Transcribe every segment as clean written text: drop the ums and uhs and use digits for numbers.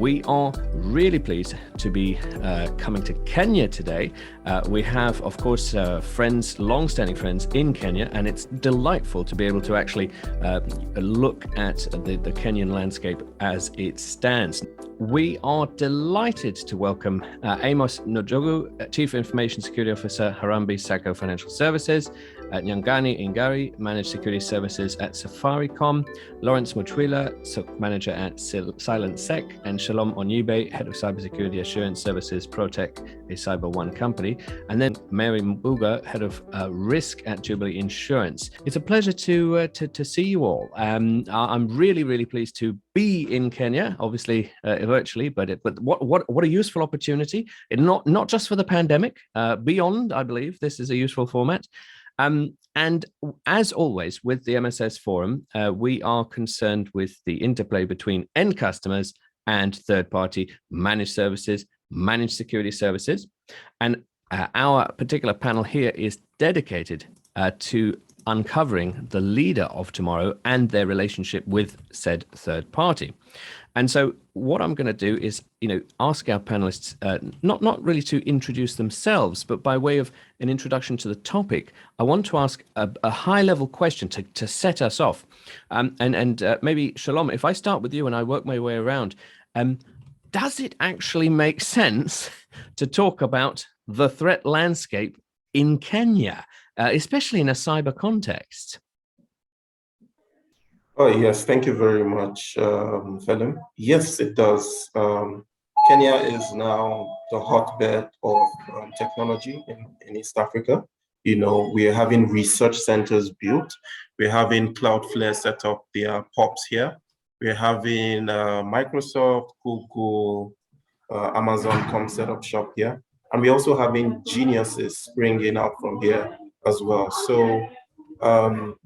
We are really pleased to be coming to Kenya today. We have, of course, friends, long-standing friends in Kenya, and it's delightful to be able to actually look at the Kenyan landscape as it stands. We are delighted to welcome Amos Njogu, Chief Information Security Officer, Harambee Sacco Financial Services, Nganyi Ingari, Managed Security Services at Safaricom, Lawrence Muchilwa, Manager at Silent Sec, and Shalom Onyibe, Head of Cybersecurity Assurance Services, Protec, a Cyber One company, and then Mary Mbugua, Head of Risk at Jubilee Insurance. It's a pleasure to see you all. I'm really pleased to be in Kenya, obviously virtually, but what a useful opportunity! Not just for the pandemic, beyond, I believe this is a useful format. And as always with the MSS Forum, we are concerned with the interplay between end customers and third-party managed services, managed security services. And our particular panel here is dedicated to uncovering the leader of tomorrow and their relationship with said third party. And so what I'm going to do is, ask our panelists not really to introduce themselves, but by way of an introduction to the topic, I want to ask a high-level question to set us off. And maybe, Shalom, if I start with you and I work my way around, does it actually make sense to talk about the threat landscape in Kenya, especially in a cyber context? Oh, yes, thank you very much, Phelim. Yes, it does. Kenya is now the hotbed of technology in East Africa. We are having research centers built. We're having Cloudflare set up their POPs here. We're having Microsoft, Google, Amazon come set up shop here. And we're also having geniuses springing out from here as well. So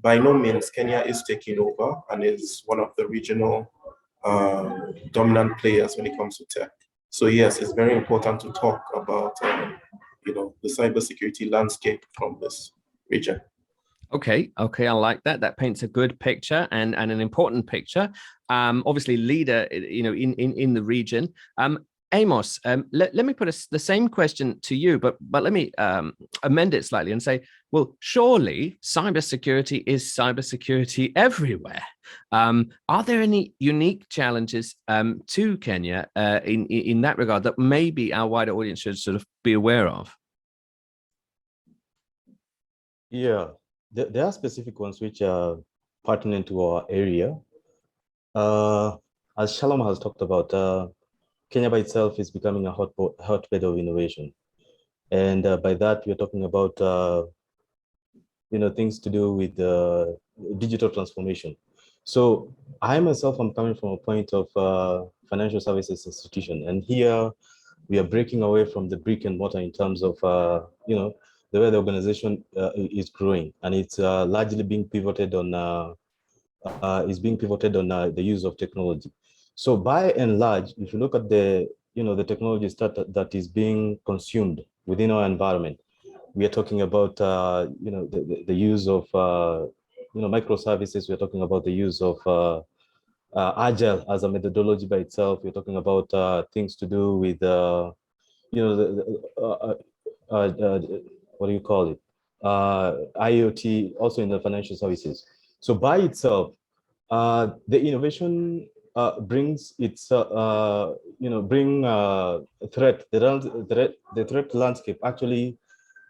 by no means, Kenya is taking over and is one of the regional dominant players when it comes to tech. So yes, it's very important to talk about the cybersecurity landscape from this region. Okay, I like that. That paints a good picture and an important picture. Obviously, leader, in the region. Amos, let me put the same question to you, but let me amend it slightly and say, well, surely cybersecurity is cybersecurity everywhere. Are there any unique challenges to Kenya in that regard that maybe our wider audience should sort of be aware of? Yeah, there are specific ones which are pertinent to our area. As Shalom has talked about, Kenya by itself is becoming a hotbed of innovation. And by that, we're talking about, things to do with digital transformation. So I myself, I'm coming from a point of financial services institution. And here we are breaking away from the brick and mortar in terms of, the way the organization is growing. And it's largely being pivoted on, the use of technology. So by and large, if you look at the technology that is being consumed within our environment, we are talking about the use of microservices. We're talking about the use of agile as a methodology by itself. We're talking about things to do with what do you call it? IoT, also in the financial services. So by itself, the innovation brings its bring threat. The threat landscape actually,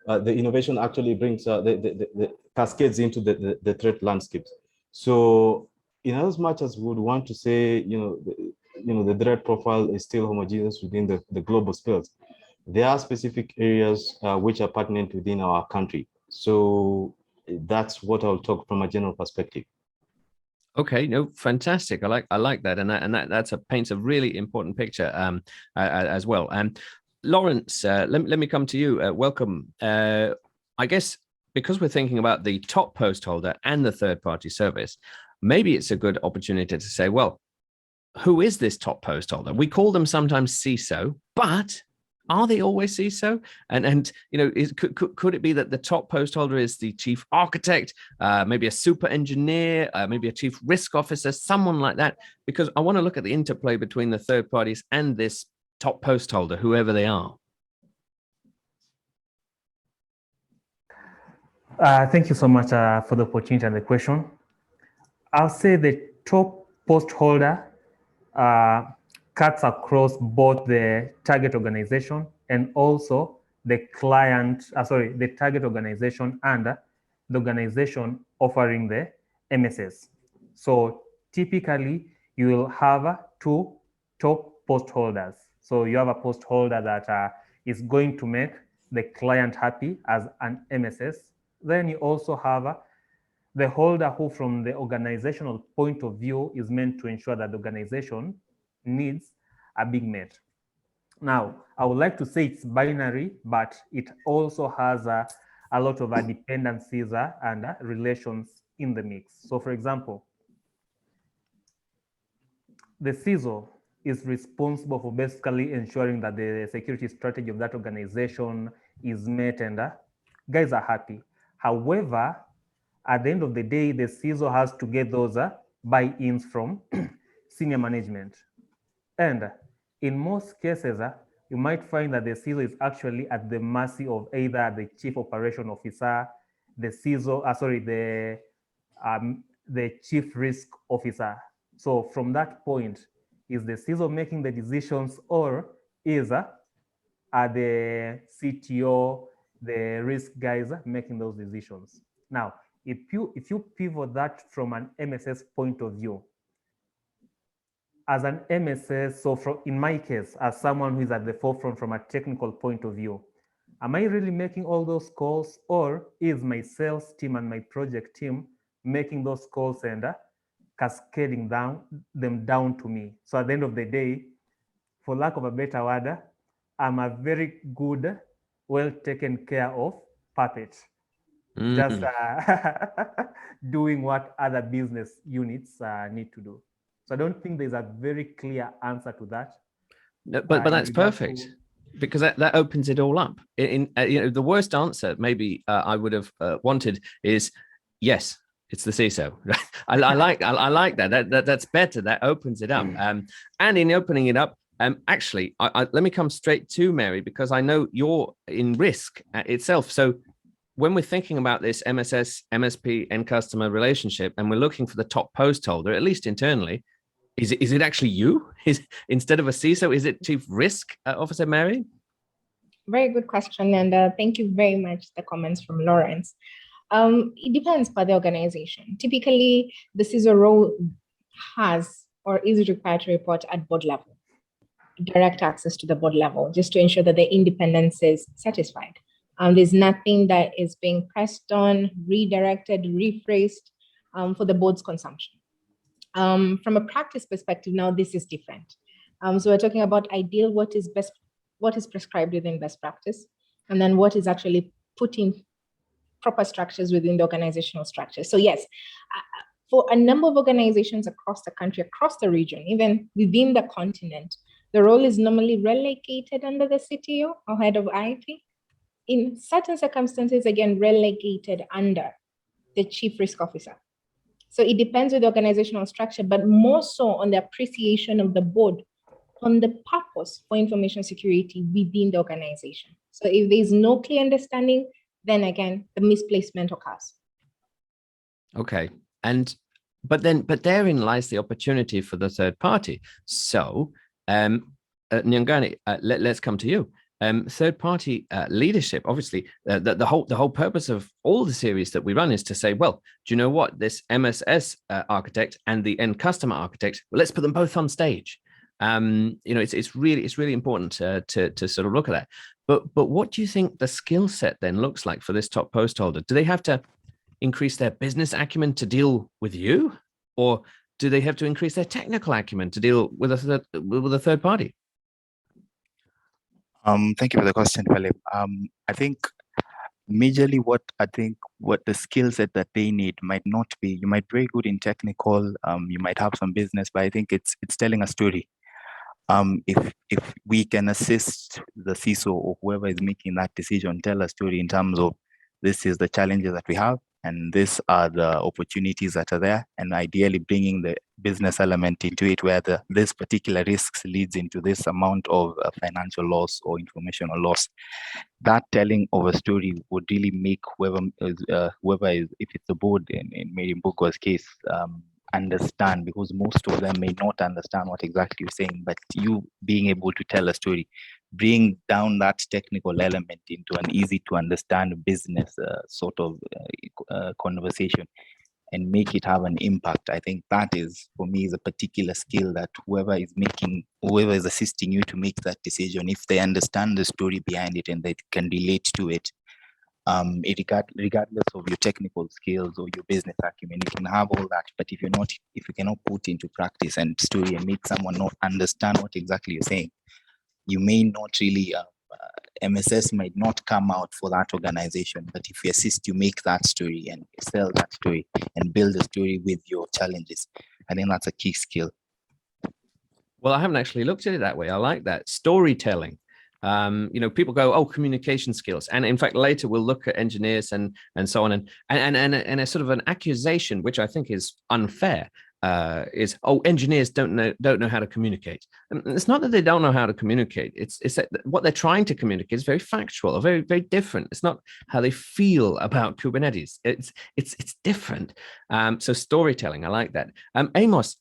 the innovation actually brings the cascades into the threat landscapes. So in as much as we would want to say the threat profile is still homogeneous within the global space, there are specific areas which are pertinent within our country. So that's what I'll talk from a general perspective. Okay, no, fantastic. I like that, and that paints a really important picture as well. Lawrence, let me come to you. Welcome. I guess because we're thinking about the top post holder and the third-party service, maybe it's a good opportunity to say, well, who is this top post holder? We call them sometimes CISO, but Are they always CISO? And could it be that the top post holder is the chief architect, maybe a super engineer, maybe a chief risk officer, someone like that? Because I want to look at the interplay between the third parties and this top post holder, whoever they are. Thank you so much for the opportunity and the question. I'll say the top post holder cuts across both the target organization and also the client, the target organization and the organization offering the MSS. So typically you will have two top post holders. So you have a post holder that is going to make the client happy as an MSS. Then you also have the holder who, from the organizational point of view, is meant to ensure that the organization needs are being met. Now, I would like to say it's binary, but it also has a lot of dependencies and relations in the mix. So, for example, the CISO is responsible for basically ensuring that the security strategy of that organization is met and guys are happy. However, at the end of the day, the CISO has to get those buy-ins from senior management. And in most cases, you might find that the CISO is actually at the mercy of either the chief operation officer, the CISO, the chief risk officer. So from that point, is the CISO making the decisions, or is the CTO, the risk guys making those decisions? Now, if you pivot that from an MSS point of view, as an MSS, so in my case, as someone who is at the forefront from a technical point of view, am I really making all those calls, or is my sales team and my project team making those calls and cascading them down to me? So at the end of the day, for lack of a better word, I'm a very good, well taken care of puppet. Just doing what other business units need to do. So I don't think there's a very clear answer to that. No, but that's perfect, because that opens it all up. The worst answer maybe I would have wanted is yes, it's the CISO. I like that. That's better. That opens it up. And in opening it up, actually, let me come straight to Mary, because I know you're in risk itself. So when we're thinking about this MSS, MSP, and customer relationship, and we're looking for the top post holder, at least internally, is it actually you? Instead of a CISO, is it Chief Risk Officer, Mary? Very good question, and thank you very much for the comments from Lawrence. It depends by the organization. Typically, the CISO role has or is required to report at board level, direct access to the board level, just to ensure that the independence is satisfied. There's nothing that is being pressed on, redirected, rephrased for the board's consumption. From a practice perspective, now this is different. So we're talking about ideal, what is prescribed within best practice, and then what is actually putting proper structures within the organizational structure. So yes, for a number of organizations across the country, across the region, even within the continent, the role is normally relegated under the CTO or head of IT. In certain circumstances, again, relegated under the chief risk officer. So it depends on the organizational structure, but more so on the appreciation of the board on the purpose for information security within the organization. So if there's no clear understanding, then again, the misplacement occurs. Okay. But therein lies the opportunity for the third party. So Nyangani, let's come to you. Third party leadership, obviously, the whole purpose of all the series that we run is to say, well, do you know what, this MSS architect and the end customer architect, well, let's put them both on stage. It's really important to sort of look at that. But what do you think the skill set then looks like for this top post holder? Do they have to increase their business acumen to deal with you, or do they have to increase their technical acumen to deal with a third party? Thank you for the question, Philip. I think majorly what the skill set that they need might not be, you might be very good in technical, you might have some business, but I think it's telling a story. if we can assist the CISO or whoever is making that decision, tell a story in terms of this is the challenges that we have, and these are the opportunities that are there, and ideally bringing the business element into it, where this particular risks leads into this amount of financial loss or informational loss. That telling of a story would really make whoever is, if it's the board in Mary Mbugua's case, understand, because most of them may not understand what exactly you're saying, but you being able to tell a story, bring down that technical element into an easy to understand business sort of conversation and make it have an impact. I think that is, for me, is a particular skill that whoever is assisting you to make that decision, if they understand the story behind it and they can relate to it, regardless of your technical skills or your business acumen, you can have all that, but if you cannot put into practice and story and make someone not understand what exactly you're saying, you may not really MSS might not come out for that organization, but if we assist you make that story and sell that story and build a story with your challenges, I think that's a key skill. Well, I haven't actually looked at it that way. I like that storytelling. People go, oh, communication skills, and in fact later we'll look at engineers and so on, and a sort of an accusation, which I think is unfair, is, oh, engineers don't know how to communicate. And it's not that they don't know how to communicate, it's that what they're trying to communicate is very factual or very, very different. It's not how they feel about Kubernetes. It's different. So storytelling, I like that. Amos,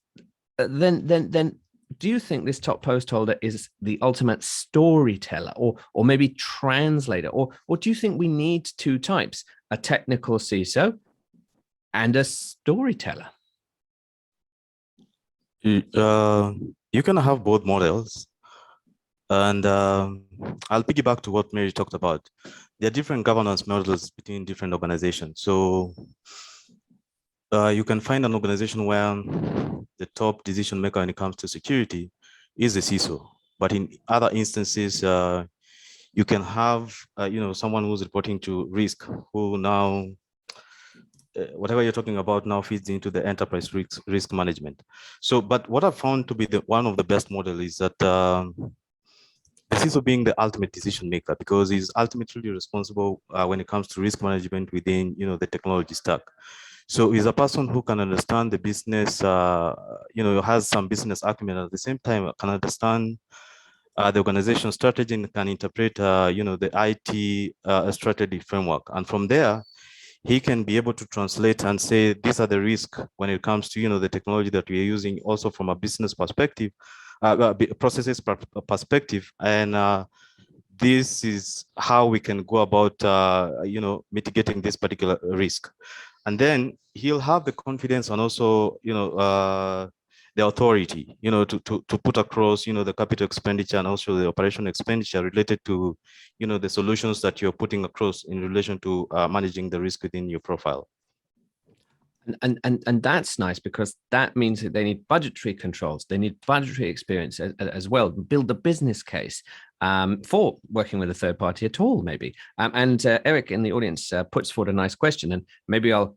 then do you think this top post holder is the ultimate storyteller or maybe translator, or do you think we need two types, a technical CISO and a storyteller? You can have both models, and I'll piggyback to what Mary talked about. There are different governance models between different organizations. So you can find an organization where the top decision maker when it comes to security is the CISO, but in other instances, you can have someone who's reporting to risk, who now whatever you're talking about now feeds into the enterprise risk management. So, but what I found to be one of the best model is that the CISO being the ultimate decision maker, because he's ultimately responsible when it comes to risk management within the technology stack. So he's a person who can understand the business, has some business acumen, at the same time can understand the organization strategy and can interpret, the IT strategy framework. And from there, he can be able to translate and say, these are the risks when it comes to, the technology that we are using, also from a business perspective, processes perspective. And this is how we can go about, mitigating this particular risk. And then he'll have the confidence and also, the authority, to put across, the capital expenditure and also the operational expenditure related to, the solutions that you're putting across in relation to managing the risk within your profile. And that's nice, because that means that they need budgetary controls, they need budgetary experience as well, build the business case for working with a third party at all, maybe. And Eric in the audience puts forward a nice question, and maybe I'll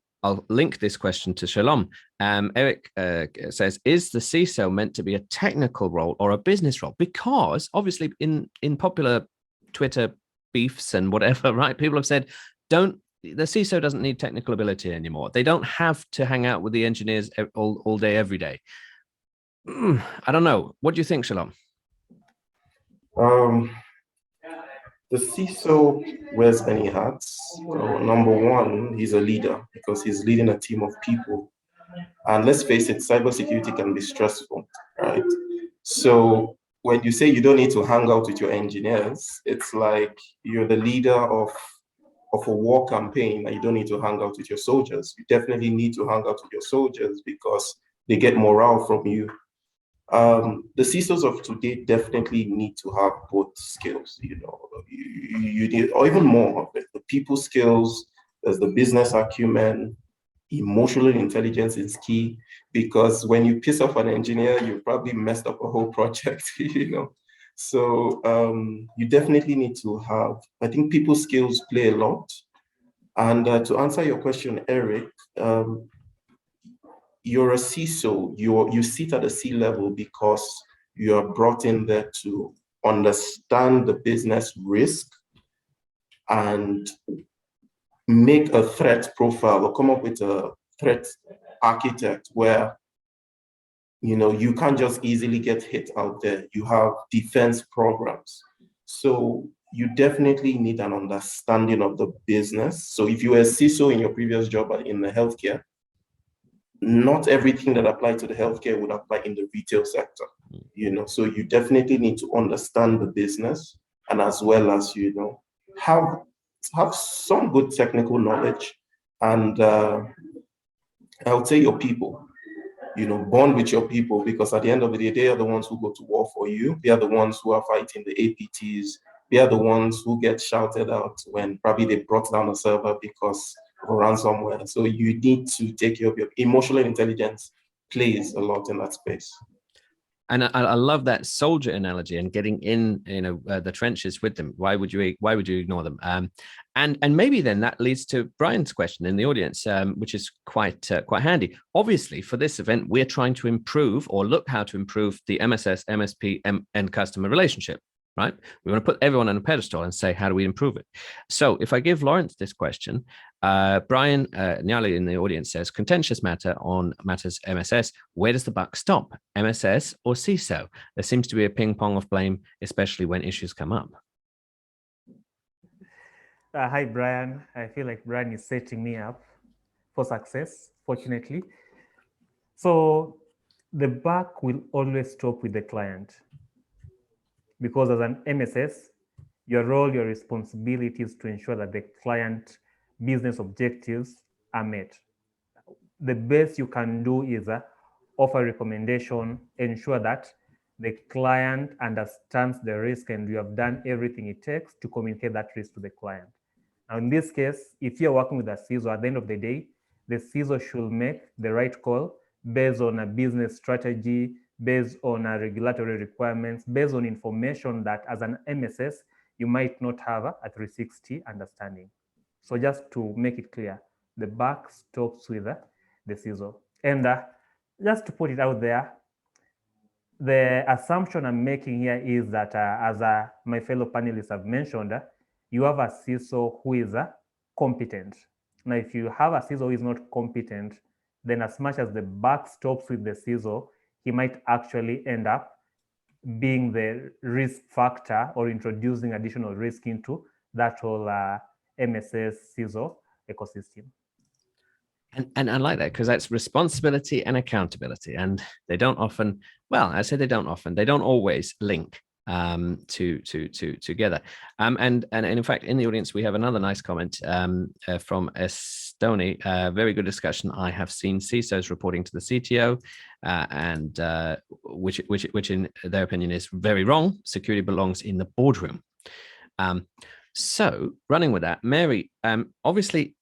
link this question to Shalom. Eric says, is the CISO meant to be a technical role or a business role? Because obviously in popular Twitter beefs and whatever, right, people have said, the CISO doesn't need technical ability anymore. They don't have to hang out with the engineers all day, every day. I don't know. What do you think, Shalom? The CISO wears many hats. Number one, he's a leader because he's leading a team of people. And let's face it, cybersecurity can be stressful, right? So when you say you don't need to hang out with your engineers, it's like you're the leader of a war campaign and you don't need to hang out with your soldiers. You definitely need to hang out with your soldiers because they get morale from you. The CISOs of today definitely need to have both skills, you need, or even more of it. The people skills, there's the business acumen, emotional intelligence is key, because when you piss off an engineer, you probably messed up a whole project, So you definitely need to have, I think people skills play a lot. And to answer your question, Eric, you're a CISO, you sit at the C level because You are brought in there to understand the business risk and make a threat profile or come up with a threat architect where you can't just easily get hit out there. You have defense programs. So you definitely need an understanding of the business. So if you were a CISO in your previous job in the healthcare, not everything that applied to the healthcare would apply in the retail sector. So you definitely need to understand the business, and as well as have some good technical knowledge, and I would say your people. Bond with your people, because at the end of the day, they are the ones who go to war for you. They are the ones who are fighting the APTs. They are the ones who get shouted out when probably they brought down a server because of a ransomware. So you need to take care of your emotional intelligence. Plays a lot in that space. And I love that soldier analogy and getting in, the trenches with them. Why would you ignore them? And maybe then that leads to Brian's question in the audience, which is quite handy. Obviously, for this event, we're trying to improve or look how to improve the MSS, MSP, and customer relationship. Right? We want to put everyone on a pedestal and say, how do we improve it? So if I give Lawrence this question, Brian Nyali in the audience says, contentious matter on matters MSS, where does the buck stop? MSS or CISO? There seems to be a ping pong of blame, especially when issues come up. Hi, Brian. I feel like Brian is setting me up for success, fortunately. So the buck will always stop with the client. Because as an MSS, your role, your responsibility is to ensure that the client business objectives are met. The best you can do is offer recommendation, ensure that the client understands the risk, and you have done everything it takes to communicate that risk to the client. Now, in this case, if you're working with a CISO, at the end of the day, the CISO should make the right call based on a business strategy, based on regulatory requirements, based on information that as an MSS, you might not have a 360 understanding. So just to make it clear, the buck stops with the CISO. And just to put it out there, the assumption I'm making here is that as my fellow panelists have mentioned, you have a CISO who is competent. Now, if you have a CISO who is not competent, then as much as the buck stops with the CISO, he might actually end up being the risk factor or introducing additional risk into that whole MSS CISO ecosystem. And I like that, because that's responsibility and accountability, and they don't often, they don't always link together. And in fact, in the audience, we have another nice comment from Estoni. Very good discussion. I have seen CISOs reporting to the CTO, and which in their opinion is very wrong. Security belongs in the boardroom. So running with that, Mary, obviously,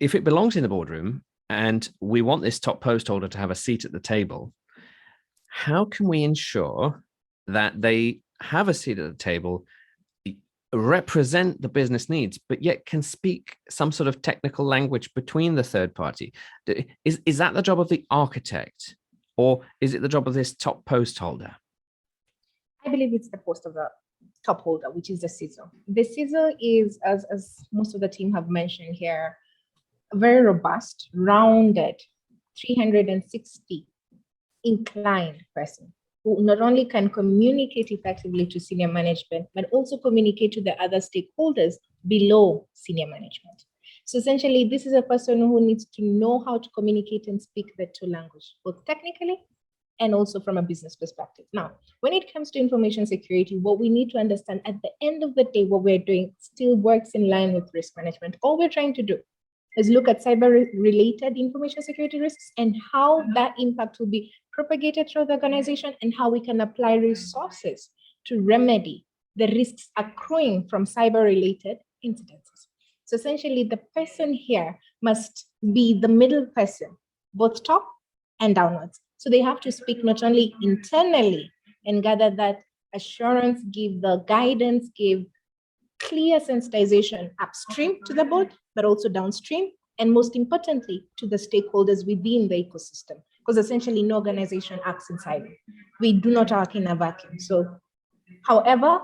if it belongs in the boardroom and we want this top post holder to have a seat at the table, how can we ensure that they have a seat at the table, represent the business needs, but yet can speak some sort of technical language between the third party? Is that the job of the architect, or is it the job of this top post holder? I believe it's the post of the top holder, which is the CISO. The CISO is, as most of the team have mentioned here, a very robust, rounded, 360 inclined person who not only can communicate effectively to senior management, but also communicate to the other stakeholders below senior management. So essentially, this is a person who needs to know how to communicate and speak the two languages, both technically and also from a business perspective. Now, when it comes to information security, what we need to understand at the end of the day, what we're doing still works in line with risk management. All we're trying to do is look at cyber-related information security risks and how that impact will be propagated through the organization, and how we can apply resources to remedy the risks accruing from cyber-related incidences. So essentially, the person here must be the middle person, both top and downwards. So they have to speak not only internally and gather that assurance, give the guidance, give clear sensitization upstream to the board, but also downstream, and most importantly, to the stakeholders within the ecosystem. because essentially no organization acts in silo. We do not work in a vacuum. So, however,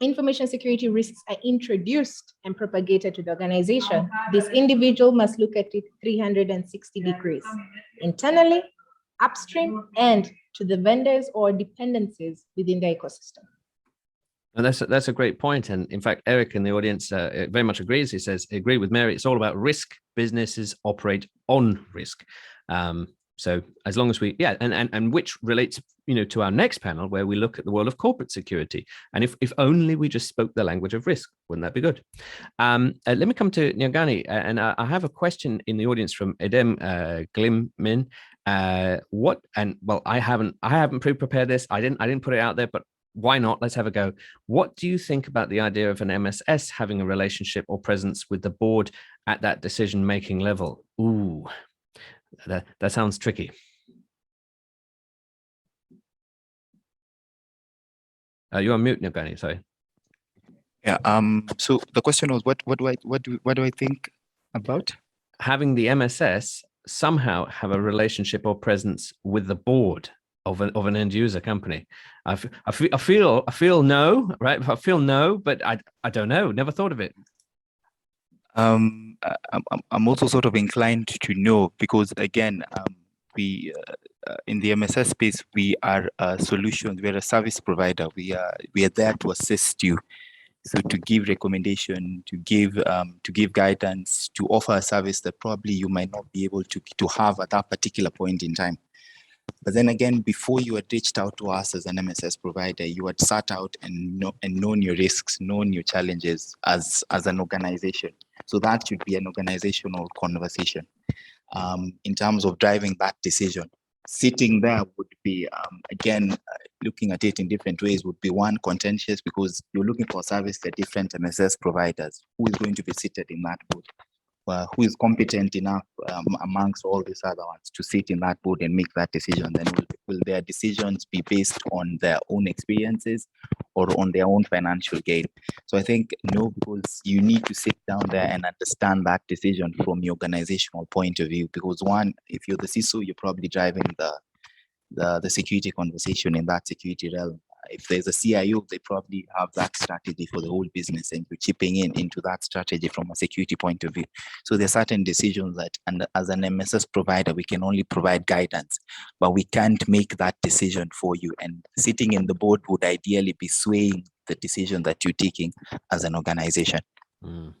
information security risks are introduced and propagated to the organization, this individual must look at it 360 degrees, internally, upstream, and to the vendors or dependencies within the ecosystem. And that's a great point. And in fact, Eric in the audience very much agrees. He says, agree with Mary, it's all about risk. Businesses operate on risk. So as long as we, and which relates, to our next panel where we look at the world of corporate security. And if only we just spoke the language of risk, wouldn't that be good? Let me come to Nganyi, and I have a question in the audience from Edem Glimmin. I haven't pre-prepared this. I didn't put it out there, but why not? Let's have a go. What do you think about the idea of an MSS having a relationship or presence with the board at that decision-making level? Ooh, that sounds tricky. You're on mute, Nganyi, sorry. Yeah. So the question was, what do I think about having the MSS somehow have a relationship or presence with the board of an end user company? I feel no, right? I feel no, but I don't know. Never thought of it. I'm also sort of inclined to know, because again, we in the MSS space, we are a solution. We're a service provider. We are there to assist you. So to give recommendation, to give guidance, to offer a service that probably you might not be able to have at that particular point in time. But then again, before you had reached out to us as an MSS provider, you had sat out and known your risks, known your challenges as an organization. So that should be an organizational conversation. In terms of driving that decision, sitting there would be, again, looking at it in different ways would be one, contentious, because you're looking for a service at different MSS providers. Who is going to be seated in that board? Who is competent enough amongst all these other ones to sit in that board and make that decision? Then will their decisions be based on their own experiences or on their own financial gain? So I think no, because you need to sit down there and understand that decision from your organizational point of view. Because one, if you're the CISO, you're probably driving the security conversation in that security realm. If there's a CIO, they probably have that strategy for the whole business, and you're chipping into that strategy from a security point of view. So there are certain decisions that, and as an MSS provider, we can only provide guidance, but we can't make that decision for you. And sitting in the board would ideally be swaying the decision that you're taking as an organization. Mm.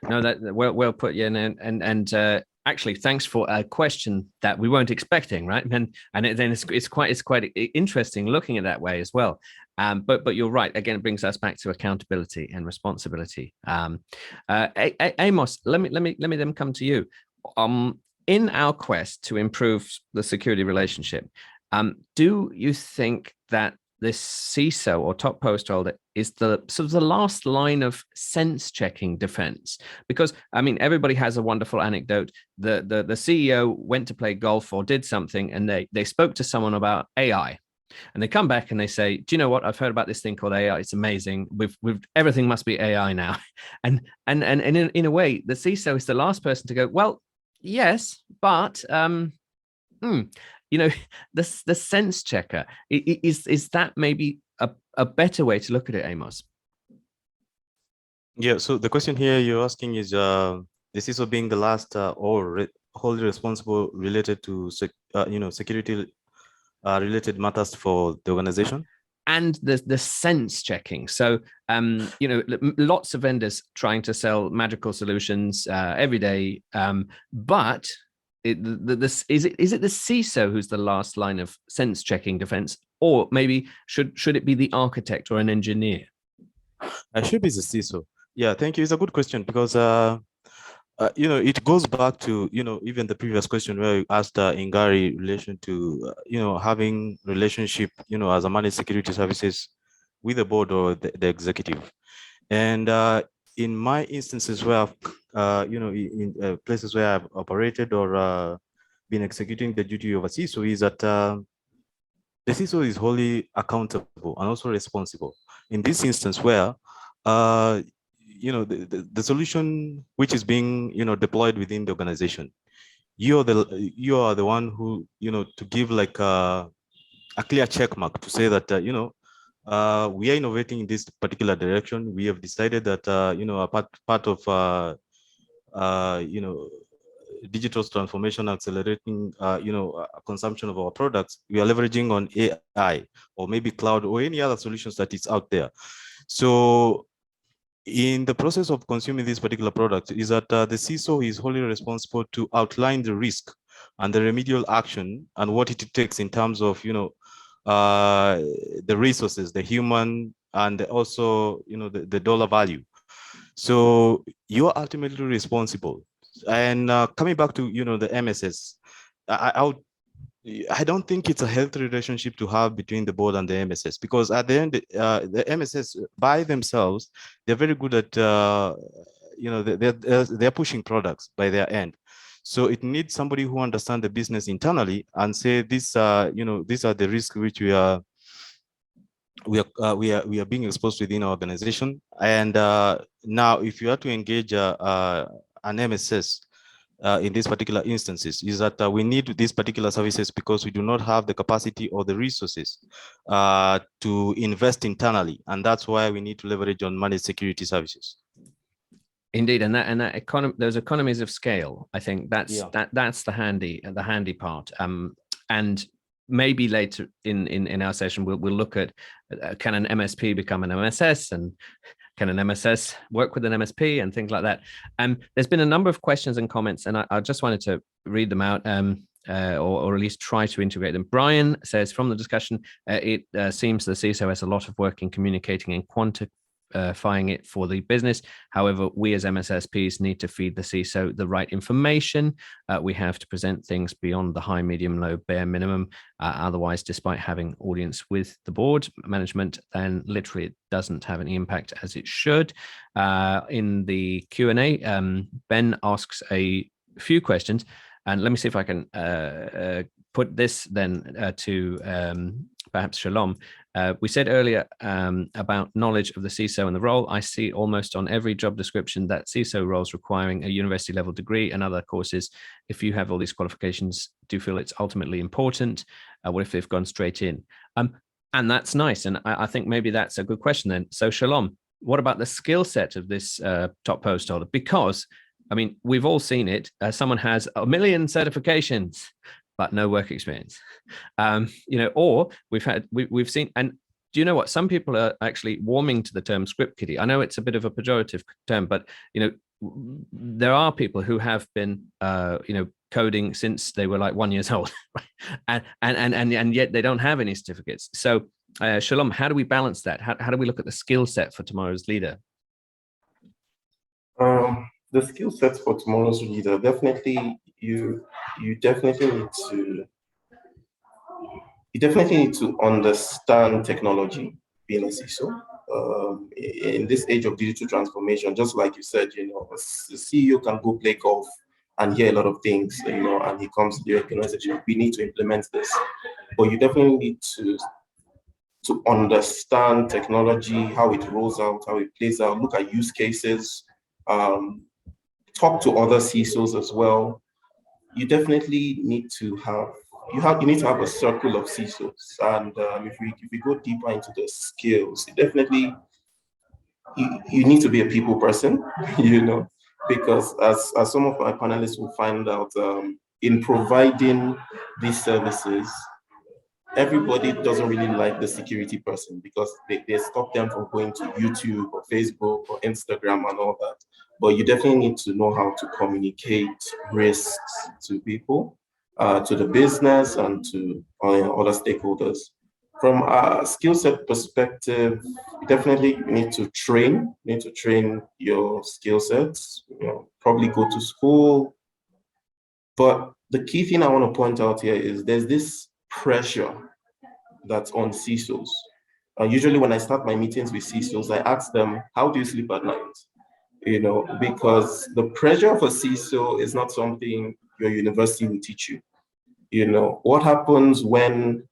No, that well put, yeah, and actually, thanks for a question that we weren't expecting, right? And then it's quite interesting looking at that way as well. But you're right. Again, it brings us back to accountability and responsibility. Amos, let me then come to you. In our quest to improve the security relationship, do you think that this CISO or top post holder is the sort of the last line of sense checking defense? Because I mean, everybody has a wonderful anecdote. The CEO went to play golf or did something, and they spoke to someone about AI, and they come back and they say, do you know what? I've heard about this thing called AI. It's amazing. We've everything must be AI now. And in a way, the CISO is the last person to go, well, yes, but the sense checker, is that maybe a better way to look at it, Amos? Yeah, so the question here you're asking is, the CISO being the last or wholly responsible related to security related matters for the organization? And the sense checking. So, lots of vendors trying to sell magical solutions every day, but is it the CISO who's the last line of sense checking defense, or maybe should it be the architect or an engineer? I should be the CISO. Yeah, thank you. It's a good question, because it goes back to even the previous question where you asked Ingari in relation to having relationship as a managed security services with the board or the executive. And in my instances where I've in places where I've operated or been executing the duty of a CISO, is that the CISO is wholly accountable and also responsible. In this instance where the solution which is being deployed within the organization you are the one who, to give like a clear check mark to say that, we are innovating in this particular direction. We have decided that, a part of, digital transformation accelerating, consumption of our products, we are leveraging on AI or maybe cloud or any other solutions that is out there. So in the process of consuming this particular product is that the CISO is wholly responsible to outline the risk and the remedial action and what it takes in terms of, the resources, the human, and also, the dollar value. So you are ultimately responsible. And coming back to, the MSS, I don't think it's a healthy relationship to have between the board and the MSS, because at the end, the MSS by themselves, they're very good at, they're pushing products by their end. So it needs somebody who understands the business internally and say this, these are the risks which we are being exposed within our organization. And now, if you are to engage an MSS in these particular instances, is that we need these particular services because we do not have the capacity or the resources to invest internally, and that's why we need to leverage on managed security services. Indeed, and that those economies of scale, I think that's the handy part. And maybe later in our session we'll look at can an MSP become an MSS, and can an MSS work with an MSP and things like that. There's been a number of questions and comments, and I just wanted to read them out, or at least try to integrate them. Brian says, from the discussion, it seems the CISO has a lot of work in communicating and quantifying it for the business. However, we as MSSPs need to feed the CISO the right information. We have to present things beyond the high, medium, low, bare minimum. Otherwise, despite having audience with the board management, then literally it doesn't have any impact as it should. In the Q&A, Ben asks a few questions, and let me see if I can put this then to perhaps Shalom. We said earlier about knowledge of the CISO and the role. I see almost on every job description that CISO roles requiring a university level degree and other courses. If you have all these qualifications, do you feel it's ultimately important? What if they've gone straight in? And that's nice. And I think maybe that's a good question then. So Shalom, what about the skill set of this top post holder? Because, I mean, we've all seen it. Someone has 1 million certifications, but no work experience, or we've seen, and do you know what? Some people are actually warming to the term script kiddie. I know it's a bit of a pejorative term, but, there are people who have been, coding since they were like 1 year old, right? and yet they don't have any certificates. So Shalom, how do we balance that? How do we look at the skill set for tomorrow's leader? The skill sets for tomorrow's leader, definitely you definitely need to understand technology, being a CISO. In this age of digital transformation, just like you said, the CEO can go play golf and hear a lot of things, and he comes to the organization. We need to implement this, but you definitely need to understand technology, how it rolls out, how it plays out, look at use cases, talk to other CISOs as well. You definitely need to have a circle of CISOs, and if we go deeper into the skills, definitely you need to be a people person, because as some of my panelists will find out, in providing these services, everybody doesn't really like the security person because they stop them from going to YouTube or Facebook or Instagram and all that. But you definitely need to know how to communicate risks to people, to the business, and to other stakeholders. From a skill set perspective, definitely you need to train. You need to train your skill sets. Probably go to school. But the key thing I want to point out here is there's this pressure that's on CISOs. Usually when I start my meetings with CISOs, I ask them, how do you sleep at night? Because the pressure of a CISO is not something your university will teach you. What happens when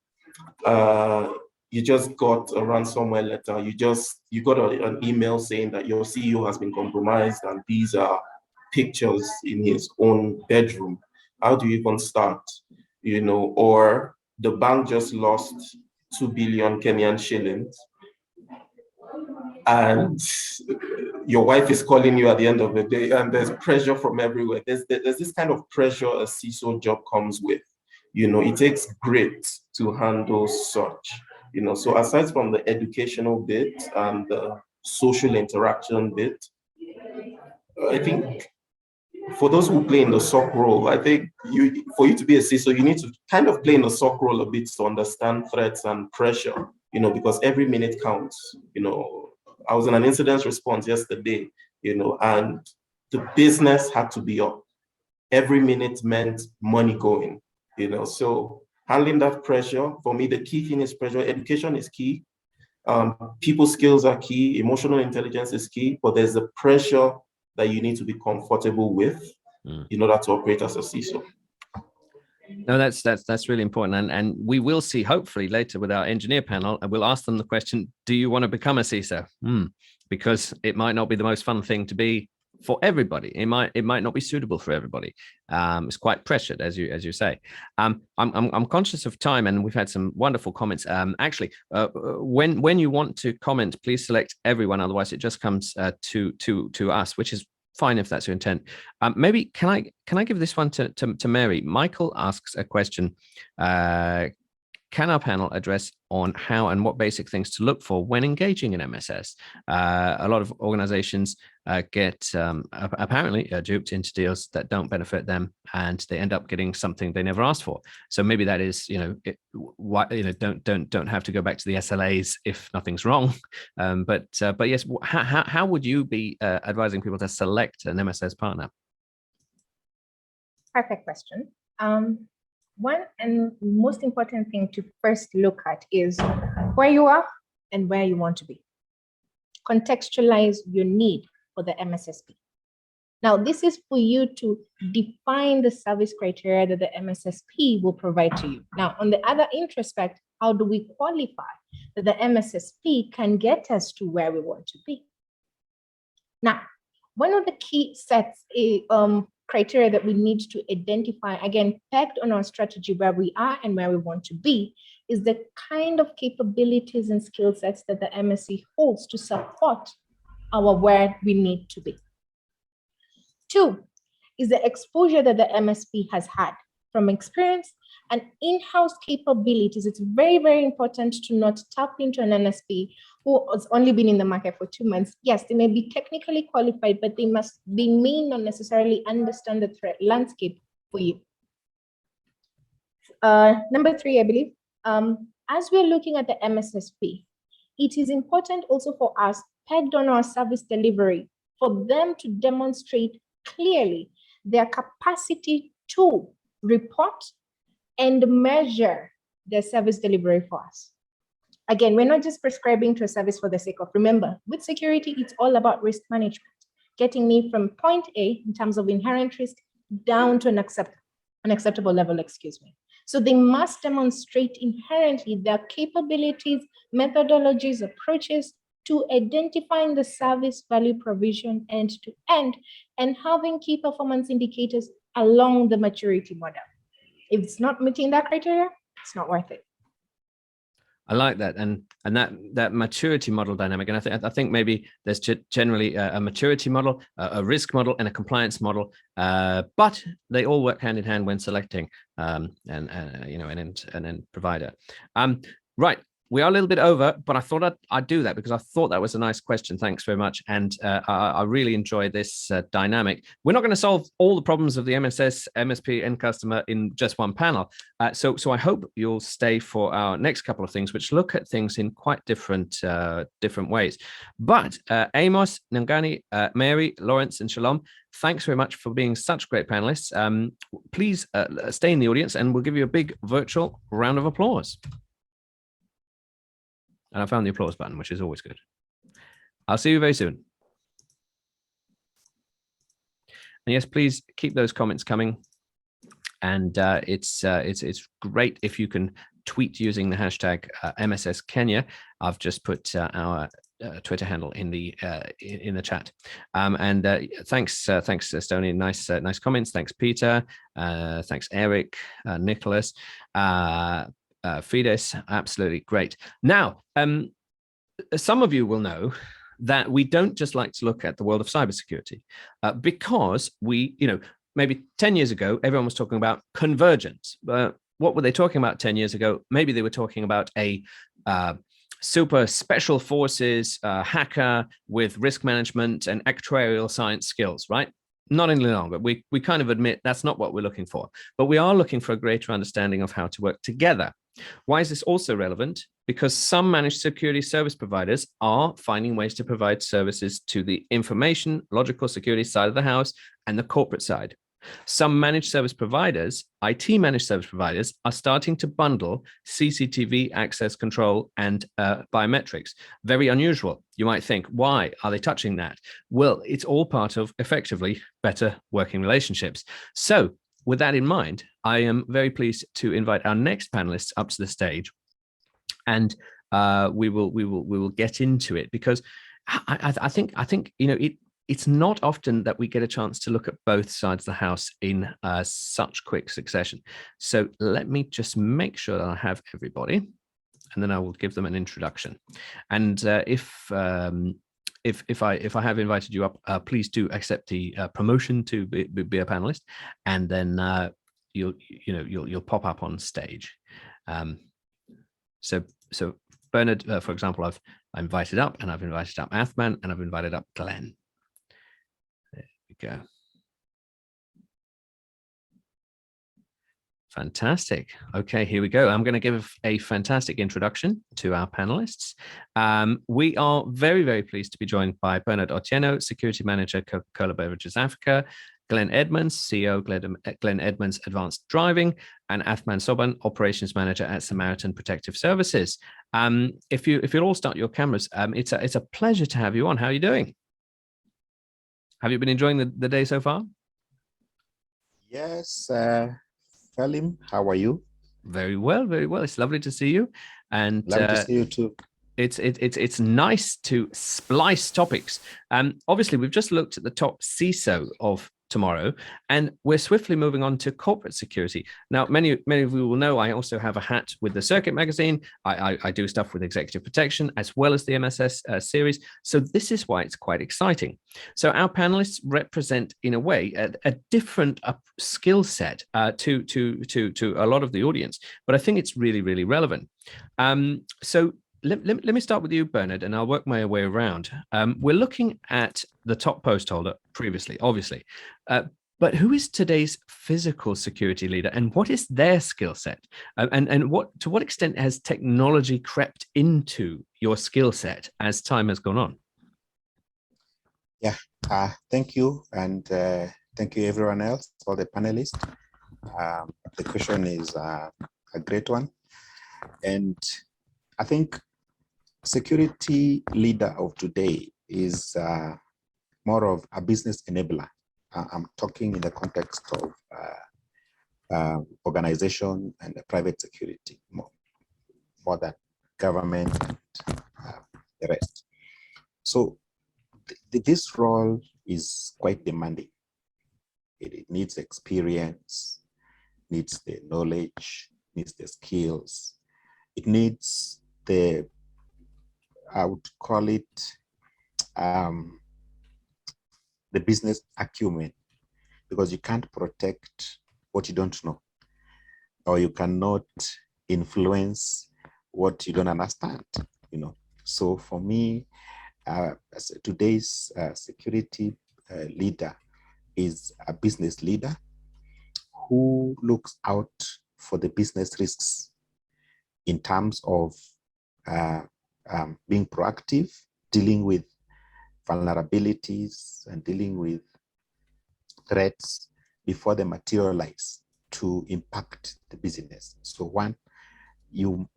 you just got a ransomware letter, you got an email saying that your CEO has been compromised, and these are pictures in his own bedroom. How do you even start? Or the bank just lost 2 billion Kenyan shillings, and your wife is calling you at the end of the day, and there's pressure from everywhere. There's this kind of pressure a CISO job comes with. It takes grit to handle such. So aside from the educational bit and the social interaction bit, I think for those who play in the SOC role, I think for you to be a CISO, you need to kind of play in the SOC role a bit to understand threats and pressure, because every minute counts. I was in an incident response yesterday, and the business had to be up. Every minute meant money going, so handling that pressure, for me, the key thing is pressure. Education is key. People skills are key. Emotional intelligence is key, but there's the pressure that you need to be comfortable with in order to operate as a CISO. No, that's really important, and we will see hopefully later with our engineer panel, and we'll ask them the question: do you want to become a CISO? Because it might not be the most fun thing to be for everybody. It might not be suitable for everybody. It's quite pressured, as you say. I'm conscious of time, and we've had some wonderful comments. Actually, when you want to comment, please select everyone. Otherwise, it just comes to us, which is fine if that's your intent. Maybe can I give this one to Mary? Michael asks a question. Can our panel address on how and what basic things to look for when engaging in MSS? A lot of organizations get apparently duped into deals that don't benefit them, and they end up getting something they never asked for. So maybe that is, don't have to go back to the SLAs if nothing's wrong. But yes, how would you be advising people to select an MSS partner? Perfect question. One and most important thing to first look at is where you are and where you want to be. Contextualize your need for the MSSP. Now, this is for you to define the service criteria that the MSSP will provide to you. Now, on the other introspect, how do we qualify that the MSSP can get us to where we want to be? Now, one of the key sets criteria that we need to identify, again, pegged on our strategy where we are and where we want to be, is the kind of capabilities and skill sets that the MSC holds to support our where we need to be. 2 is the exposure that the MSP has had from experience and in-house capabilities. It's very, very important to not tap into an MSP who has only been in the market for 2 months. Yes, they may be technically qualified, but they may not necessarily understand the threat landscape for you. Number 3, I believe, as we're looking at the MSSP, it is important also for us, pegged on our service delivery, for them to demonstrate clearly their capacity to report and measure their service delivery for us. Again, we're not just prescribing to a service for the sake of, remember, with security, it's all about risk management, getting me from point A in terms of inherent risk down to an acceptable level, So they must demonstrate inherently their capabilities, methodologies, approaches to identifying the service value provision end to end and having key performance indicators along the maturity model. If it's not meeting that criteria, it's not worth it. I like that, and that maturity model dynamic, and I think maybe there's generally a maturity model, a risk model, and a compliance model, but they all work hand in hand when selecting an end provider. Right. We are a little bit over, but I thought I'd do that because I thought that was a nice question. Thanks very much. And I really enjoy this dynamic. We're not going to solve all the problems of the MSS, MSP, end customer in just one panel. So I hope you'll stay for our next couple of things, which look at things in quite different ways. But Amos, Nganyi, Mary, Lawrence, and Shalom, thanks very much for being such great panelists. Please stay in the audience and we'll give you a big virtual round of applause. And I found the applause button, which is always good. I'll see you very soon. And yes, please keep those comments coming. And it's great if you can tweet using the hashtag MSS Kenya. I've just put our Twitter handle in the chat. Thanks, Stony. Nice comments. Thanks, Peter. Thanks, Eric, Nicholas, Fides. Absolutely great. Now, some of you will know that we don't just like to look at the world of cybersecurity because we, maybe 10 years ago, everyone was talking about convergence. What were they talking about 10 years ago? Maybe they were talking about a super special forces hacker with risk management and actuarial science skills, right? Not any longer. We kind of admit that's not what we're looking for, but we are looking for a greater understanding of how to work together. Why is this also relevant? Because some managed security service providers are finding ways to provide services to the information, logical security side of the house and the corporate side. Some managed service providers, IT managed service providers, are starting to bundle CCTV access control and biometrics. Very unusual. You might think, why are they touching that? Well, it's all part of effectively better working relationships. So with that in mind, I am very pleased to invite our next panelists up to the stage, and we will get into it, because I think it's not often that we get a chance to look at both sides of the house in such quick succession. So let me just make sure that I have everybody, and then I will give them an introduction. And if I have invited you up, please do accept the promotion to be a panelist, and then you'll pop up on stage. So Bernard, for example, I've invited up, and I've invited up Athman, and I've invited up Glen. There we go. Fantastic. Okay, here we go. I'm going to give a fantastic introduction to our panelists. We are very, very pleased to be joined by Bernard Otieno, Security Manager, Coca-Cola Beverages Africa, Glen Edmunds, CEO, Glen Edmunds Advanced Driving, and Athman Soban, Operations Manager at Samaritan Protective Services. If you'll all start your cameras, it's a pleasure to have you on. How are you doing? Have you been enjoying the day so far? Yes, Salim, how are you? Very well, very well. It's lovely to see you, and lovely to see you too. It's nice to splice topics. Obviously, we've just looked at the top CISO of tomorrow, and we're swiftly moving on to corporate security. Now, many of you will know I also have a hat with the Circuit magazine. I do stuff with executive protection as well as the MSS series. So this is why it's quite exciting. So our panelists represent, in a way, a different skill set to a lot of the audience, but I think it's really, really relevant. So let me start with you, Bernard, and I'll work my way around. We're looking at the top post holder previously, obviously, but who is today's physical security leader, and what is their skill set? And to what extent has technology crept into your skill set as time has gone on? Yeah, thank you, and thank you everyone else, all the panelists. The question is a great one, and I think security leader of today is more of a business enabler. I'm talking in the context of organization and private security, more than government and the rest. So this role is quite demanding. It needs experience, needs the knowledge, needs the skills. It needs the, I would call it, the business acumen, because you can't protect what you don't know, or you cannot influence what you don't understand, So for me, today's security leader is a business leader who looks out for the business risks in terms of being proactive, dealing with vulnerabilities and dealing with threats before they materialize to impact the business. So one, in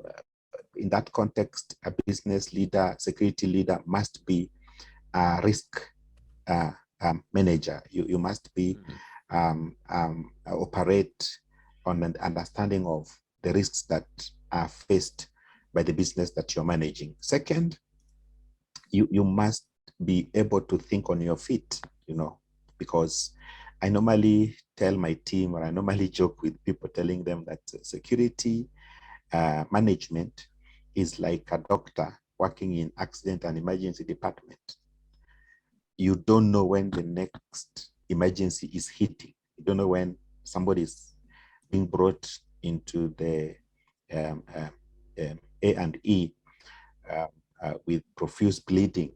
that context, a business leader, security leader must be a risk manager. You must be operate on an understanding of the risks that are faced by the business that you're managing. Second, you must be able to think on your feet, because I normally tell my team, or I normally joke with people, telling them that security management is like a doctor working in accident and emergency department. You don't know when the next emergency is hitting. You don't know when somebody is being brought into the A&E with profuse bleeding,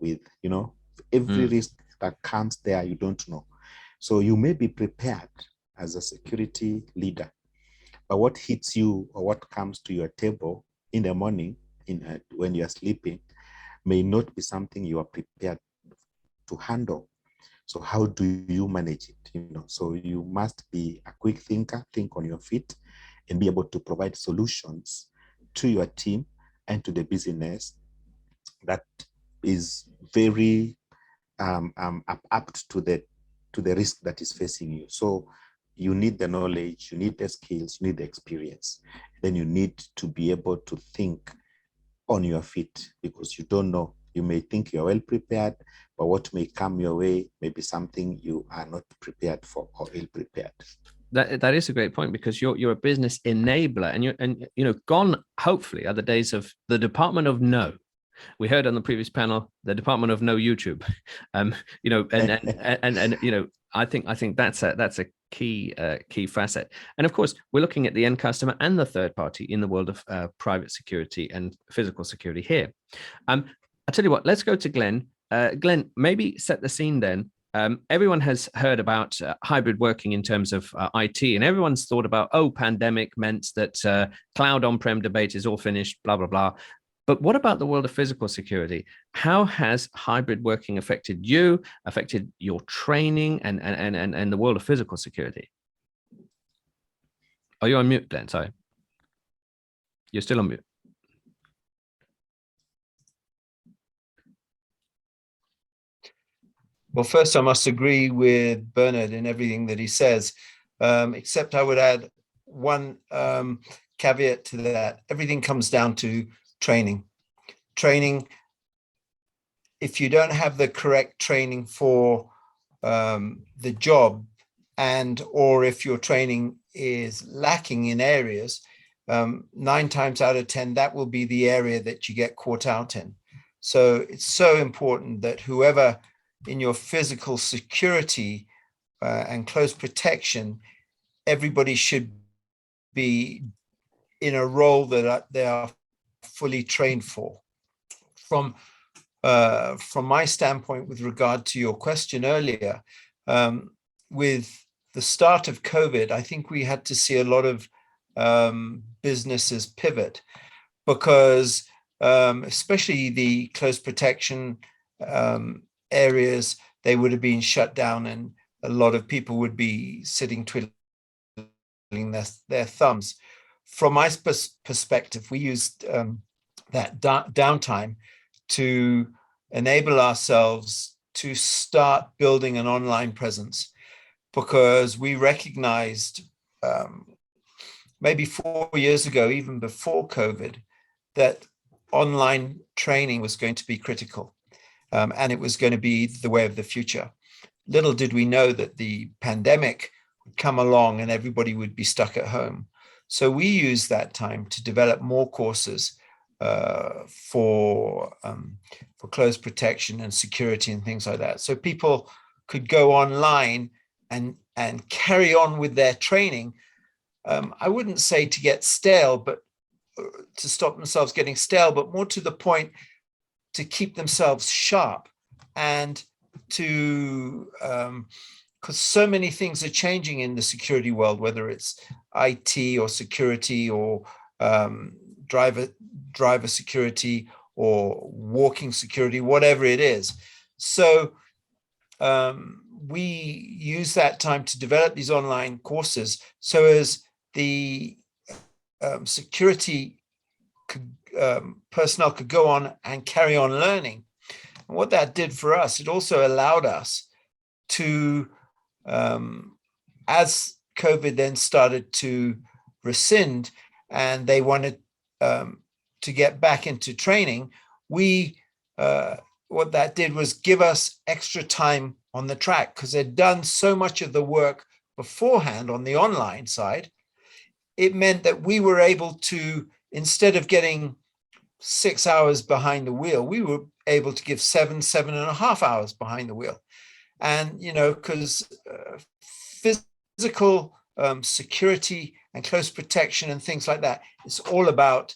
with, every risk that comes there, you don't know. So you may be prepared as a security leader, but what hits you or what comes to your table in the morning when you are sleeping may not be something you are prepared to handle. So how do you manage it? So you must be a quick thinker, think on your feet, and be able to provide solutions to your team and to the business that is very apt to the risk that is facing you. So you need the knowledge, you need the skills, you need the experience. Then you need to be able to think on your feet, because you don't know. You may think you're well prepared, but what may come your way may be something you are not prepared for or ill prepared. That is a great point, because you're a business enabler, and gone hopefully are the days of the Department of No. We heard on the previous panel the Department of No YouTube, and I think that's a key facet. And of course, we're looking at the end customer and the third party in the world of private security and physical security here. I'll tell you what, let's go to Glen. Glen, maybe set the scene then. Everyone has heard about hybrid working in terms of IT, and everyone's thought about, pandemic meant that cloud on-prem debate is all finished, blah, blah, blah. But what about the world of physical security? How has hybrid working affected you, affected your training, and the world of physical security? Are you on mute, Glenn? Sorry. You're still on mute. Well, first, I must agree with Bernard in everything that he says, except I would add one caveat to that. Everything comes down to training. If you don't have the correct training for the job, or if your training is lacking in areas, 9 times out of 10, that will be the area that you get caught out in. So it's so important that whoever in your physical security and close protection, everybody should be in a role that they are fully trained for. From my standpoint, with regard to your question earlier, with the start of COVID, I think we had to see a lot of businesses pivot, because especially the close protection areas, they would have been shut down, and a lot of people would be sitting twiddling their thumbs. From my perspective, we used that downtime to enable ourselves to start building an online presence, because we recognized maybe 4 years ago, even before COVID, that online training was going to be critical. And it was going to be the way of the future. Little did we know that the pandemic would come along and everybody would be stuck at home. So we used that time to develop more courses for close protection and security and things like that. So people could go online and carry on with their training. I wouldn't say to get stale, but to stop themselves getting stale, but more to the point, to keep themselves sharp, and to, because so many things are changing in the security world, whether it's IT or security or driver security or walking security, whatever it is. So we use that time to develop these online courses, so as the security personnel could go on and carry on learning. And what that did for us, it also allowed us to, as COVID then started to rescind and they wanted to get back into training, we what that did was give us extra time on the track, because they'd done so much of the work beforehand on the online side. It meant that we were able to, instead of getting 6 hours behind the wheel, we were able to give 7.5 hours behind the wheel. And, you know, because physical security and close protection and things like that, it's all about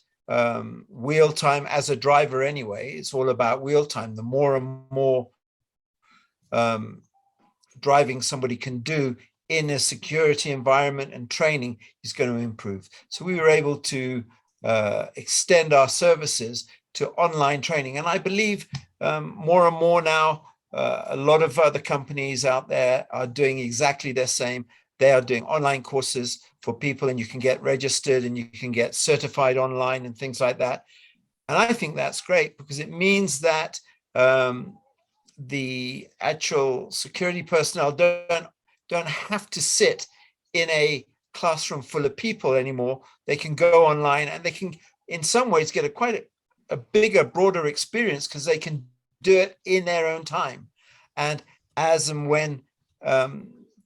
wheel time as a driver anyway. It's all about wheel time. The more and more driving somebody can do in a security environment and training is going to improve. So we were able to extend our services to online training. And I believe more and more now, a lot of other companies out there are doing exactly the same. They are doing online courses for people, and you can get registered and you can get certified online and things like that. And I think that's great, because it means that the actual security personnel don't have to sit in a classroom full of people anymore. They can go online, and they can, in some ways, get quite a bigger, broader experience, because they can do it in their own time and as and when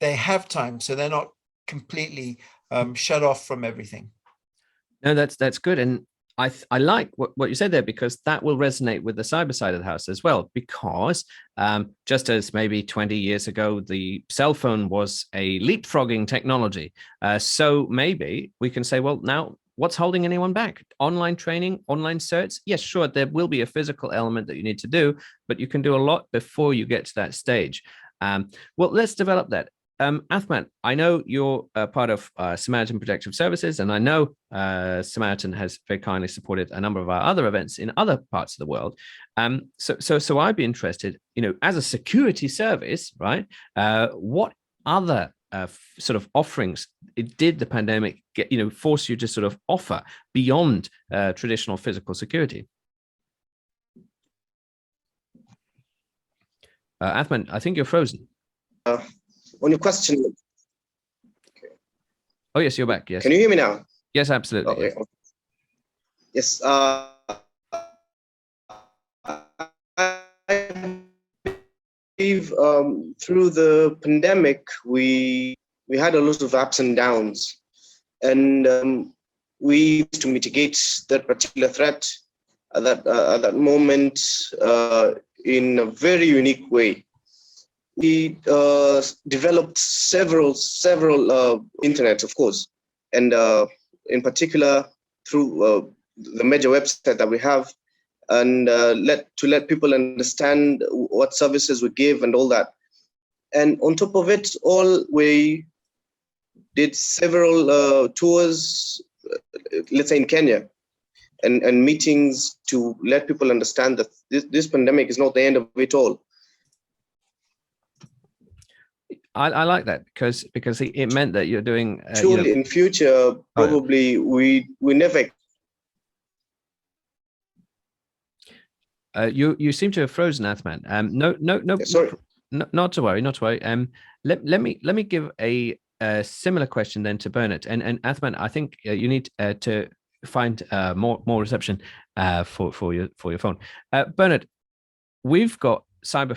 they have time. So they're not completely shut off from everything. No, that's good. And I like what you said there, because that will resonate with the cyber side of the house as well, because just as maybe 20 years ago, the cell phone was a leapfrogging technology. So maybe we can say, well, now what's holding anyone back? Online training, online certs? Yes, sure, there will be a physical element that you need to do, but you can do a lot before you get to that stage. Well, let's develop that. Athman, I know you're part of Samaritan Protective Services, and I know Samaritan has very kindly supported a number of our other events in other parts of the world. So I'd be interested, you know, as a security service, right? What other sort of offerings did the pandemic get, you know, force you to sort of offer beyond traditional physical security? Athman, I think you're frozen. On your question. Okay. Oh, yes, you're back. Yes. Can you hear me now? Yes, absolutely. Okay. Yes. I believe through the pandemic, we had a lot of ups and downs, and we used to mitigate that particular threat at that moment in a very unique way. We developed several internets, of course, and in particular through the major website that we have, and let people understand what services we give and all that. And on top of it all, we did several tours, let's say in Kenya, and meetings to let people understand that this pandemic is not the end of it all. I like that because it meant that you're doing surely in future probably we never. You seem to have frozen, Athman. No, sorry. No, not to worry. Let me give a similar question then to Bernard and Athman. I think you need to find more reception for your phone. Bernard, we've got cyber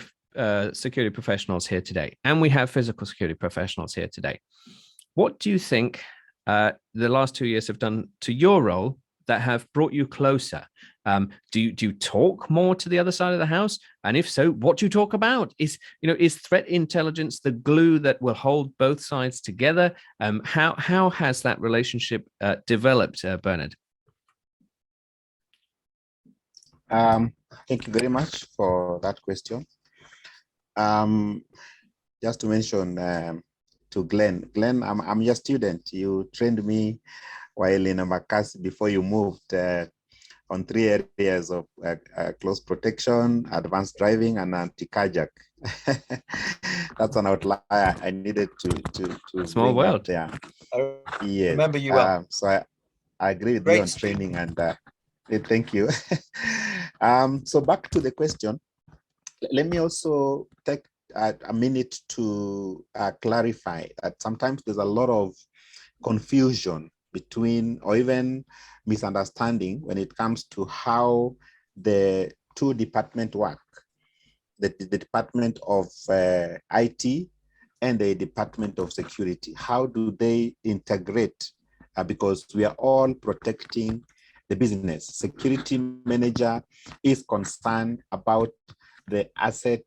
security professionals here today, and we have physical security professionals here today. What do you think the last 2 years have done to your role that have brought you closer? Do you talk more to the other side of the house? And if so, what do you talk about? Is threat intelligence the glue that will hold both sides together? How has that relationship developed, Bernard? Thank you very much for that question. Just to mention to Glen, I'm your student. You trained me while in Amakasi before you moved on 3 areas of close protection, advanced driving, and anti-carjack. That's an outlier I needed to small world. Yeah, yes. Remember you well. So I agree with you on training, and thank you. So back to the question. Let me also take a minute to clarify that sometimes there's a lot of confusion between, or even misunderstanding when it comes to how the two departments work, the Department of IT and the Department of Security. How do they integrate? Because we are all protecting the business. Security manager is concerned about the asset,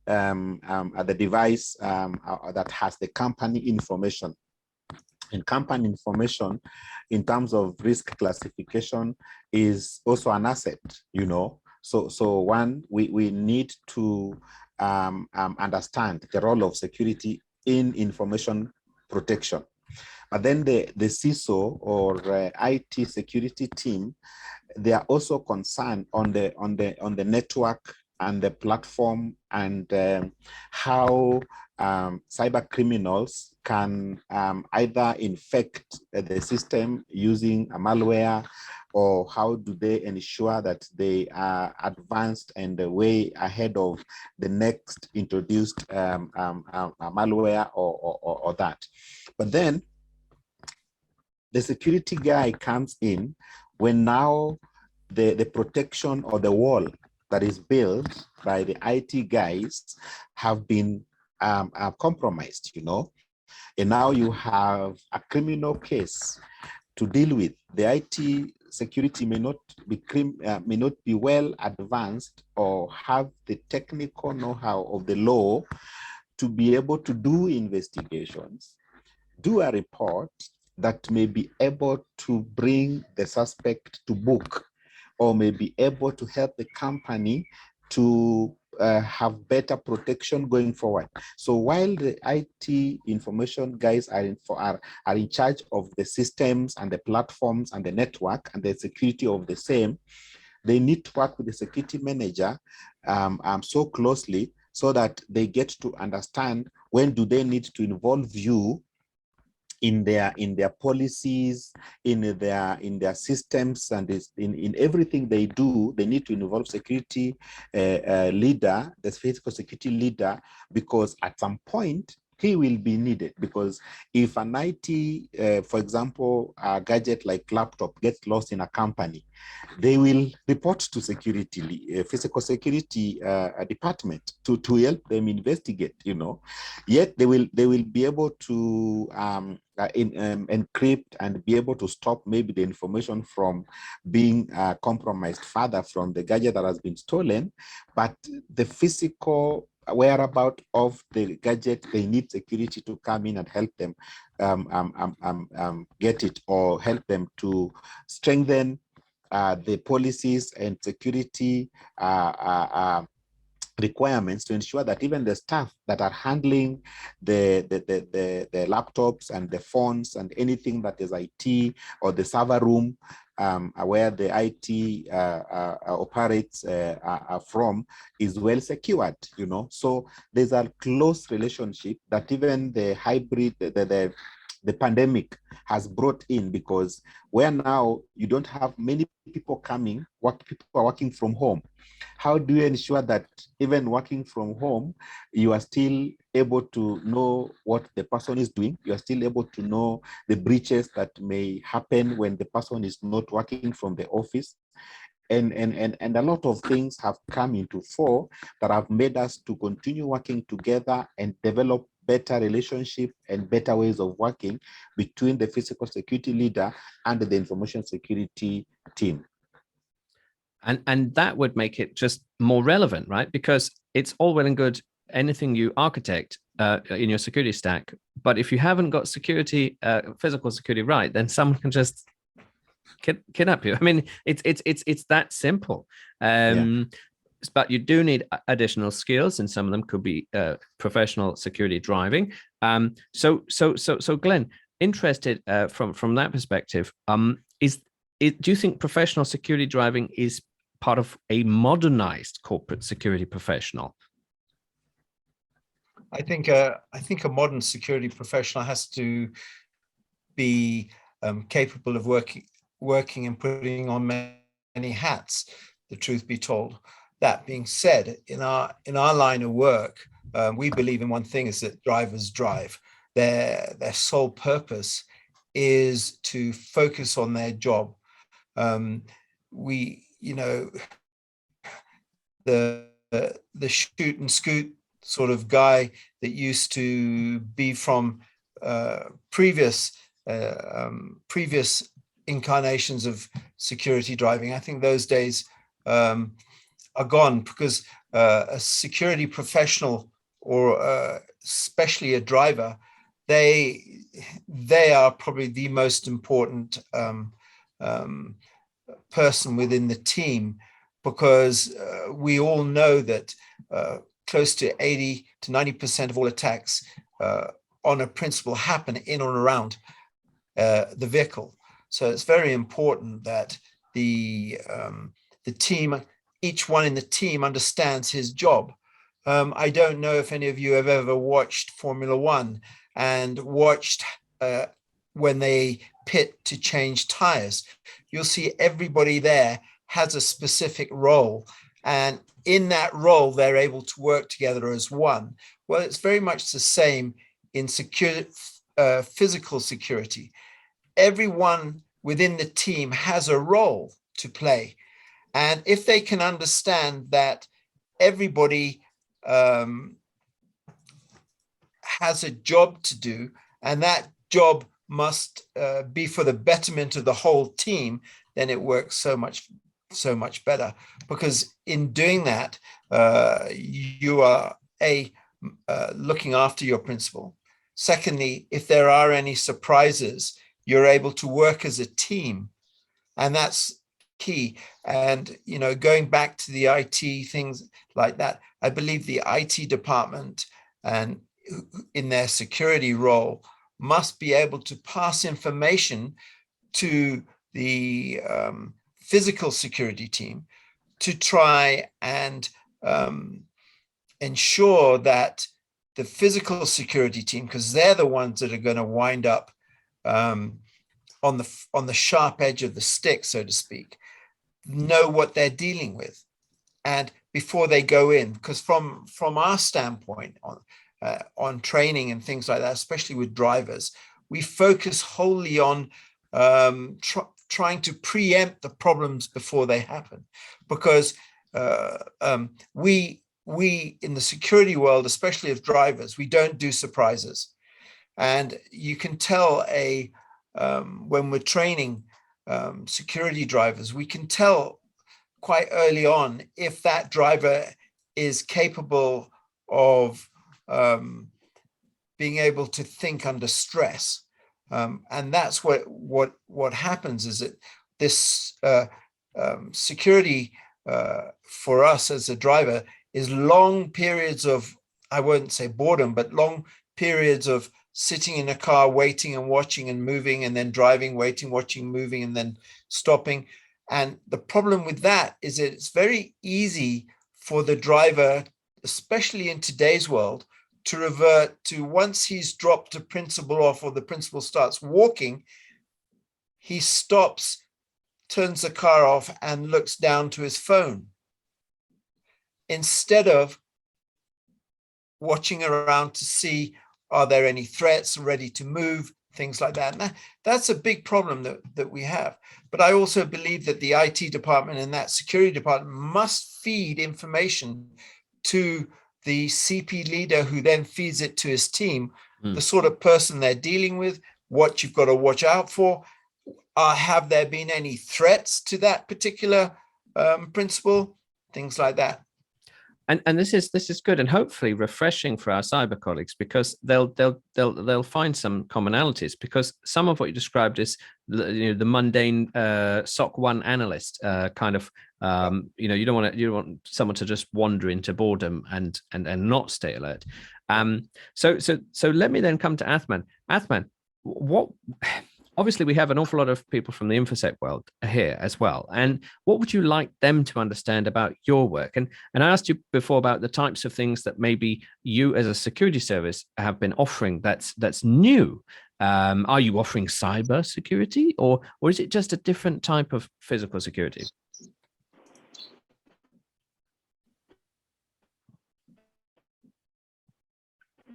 the device that has the company information. And company information in terms of risk classification is also an asset, you know. So one, we need to understand the role of security in information protection. But then the CISO or IT security team, they are also concerned on the network and the platform and how cyber criminals can either infect the system using a malware, or how do they ensure that they are advanced and way ahead of the next introduced malware or that. But then the security guy comes in when now the protection or the wall that is built by the IT guys have been compromised, you know, and now you have a criminal case to deal with. The IT security may not be well advanced or have the technical know-how of the law to be able to do investigations, do a report that may be able to bring the suspect to book, or may be able to help the company to have better protection going forward. So while the IT information guys are in charge of the systems and the platforms and the network and the security of the same, they need to work with the security manager so closely so that they get to understand when do they need to involve you in their policies, in their systems, and in everything they do. They need to involve security leader, the physical security leader, because at some point he will be needed. Because if an IT, for example, a gadget like laptop gets lost in a company, they will report to security, physical security department to help them investigate, you know. Yet they will be able to encrypt and be able to stop maybe the information from being compromised further from the gadget that has been stolen. But the physical whereabout of the gadget, they need security to come in and help them get it, or help them to strengthen the policies and security requirements to ensure that even the staff that are handling the laptops and the phones and anything that is IT, or the server room where the IT operates from, is well secured, you know. So there's a close relationship that even the hybrid, the pandemic has brought in, because where now you don't have many people coming, people are working from home. How do you ensure that even working from home, you are still able to know what the person is doing? You are still able to know the breaches that may happen when the person is not working from the office. And a lot of things have come into fore that have made us to continue working together and develop better relationship and better ways of working between the physical security leader and the information security team. And that would make it just more relevant, right? Because it's all well and good anything you architect in your security stack, but if you haven't got security, physical security right, then someone can just kidnap you. I mean, it's that simple. But you do need additional skills, and some of them could be professional security driving. So Glenn, interested from that perspective, do you think professional security driving is part of a modernized corporate security professional? I think a modern security professional has to be capable of working and putting on many hats, the truth be told. That being said, in our line of work, we believe in one thing, is that drivers drive. Their sole purpose is to focus on their job. the shoot and scoot sort of guy that used to be from previous incarnations of security driving. I think those days are gone, because a security professional, or especially a driver, they are probably the most important person within the team, because we all know that close to 80 to 90% of all attacks on a principle happen in or around the vehicle. So it's very important that the team, each one in the team, understands his job. I don't know if any of you have ever watched Formula One and watched when they pit to change tires. You'll see everybody there has a specific role, and in that role they're able to work together as one. Well, it's very much the same in physical security. Everyone within the team has a role to play, and if they can understand that everybody has a job to do, and that job must be for the betterment of the whole team, then it works so much better. Because in doing that, you are looking after your principal. Secondly, if there are any surprises, you're able to work as a team, and that's key. And going back to the IT, things like that, I believe the IT department, and in their security role, must be able to pass information to the physical security team to try and ensure that the physical security team, because they're the ones that are going to wind up on the sharp edge of the stick, so to speak, know what they're dealing with, and before they go in. Because from our standpoint on training and things like that, especially with drivers, we focus wholly on trying to preempt the problems before they happen, because we in the security world, especially as drivers, we don't do surprises. And you can tell when we're training security drivers, we can tell quite early on if that driver is capable of being able to think under stress. And that's what happens, is that this security for us as a driver is long periods of, I wouldn't say boredom, but long periods of sitting in a car, waiting and watching and moving, and then driving, waiting, watching, moving, and then stopping. And the problem with that is that it's very easy for the driver, especially in today's world, to revert to, once he's dropped a principal off or the principal starts walking, he stops, turns the car off, and looks down to his phone, instead of watching around to see, are there any threats, ready to move, things like that. And that's a big problem that we have. But I also believe that the IT department and that security department must feed information to the CP leader, who then feeds it to his team, the sort of person they're dealing with, what you've got to watch out for. Have there been any threats to that particular principle? Things like that. And this is good and hopefully refreshing for our cyber colleagues, because they'll find some commonalities, because some of what you described is the mundane SOC 1 analyst kind of you don't want someone to just wander into boredom and not stay alert. So let me then come to Athman. Athman, what? Obviously, we have an awful lot of people from the InfoSec world here as well. And what would you like them to understand about your work? And I asked you before about the types of things that maybe you as a security service have been offering that's new. Are you offering cyber security, or is it just a different type of physical security?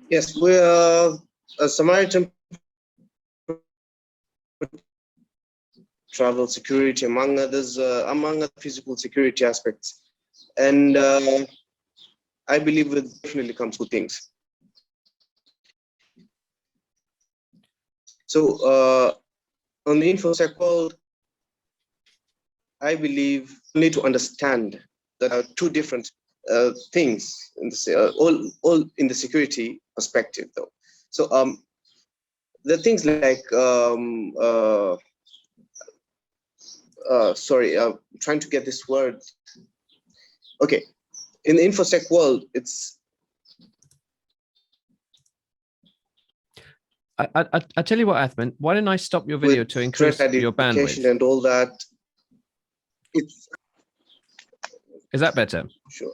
Yes, we are a Samaritan travel security, among other physical security aspects. And I believe it definitely comes with things. So on the InfoSec world, I believe we need to understand that there are two different things in the, all in the security perspective, though. So the things like sorry, trying to get this word. Okay, in the InfoSec world, it's. I tell you what, Athman, why don't I stop your video to increase your bandwidth? And all that. It's. Is that better? Sure.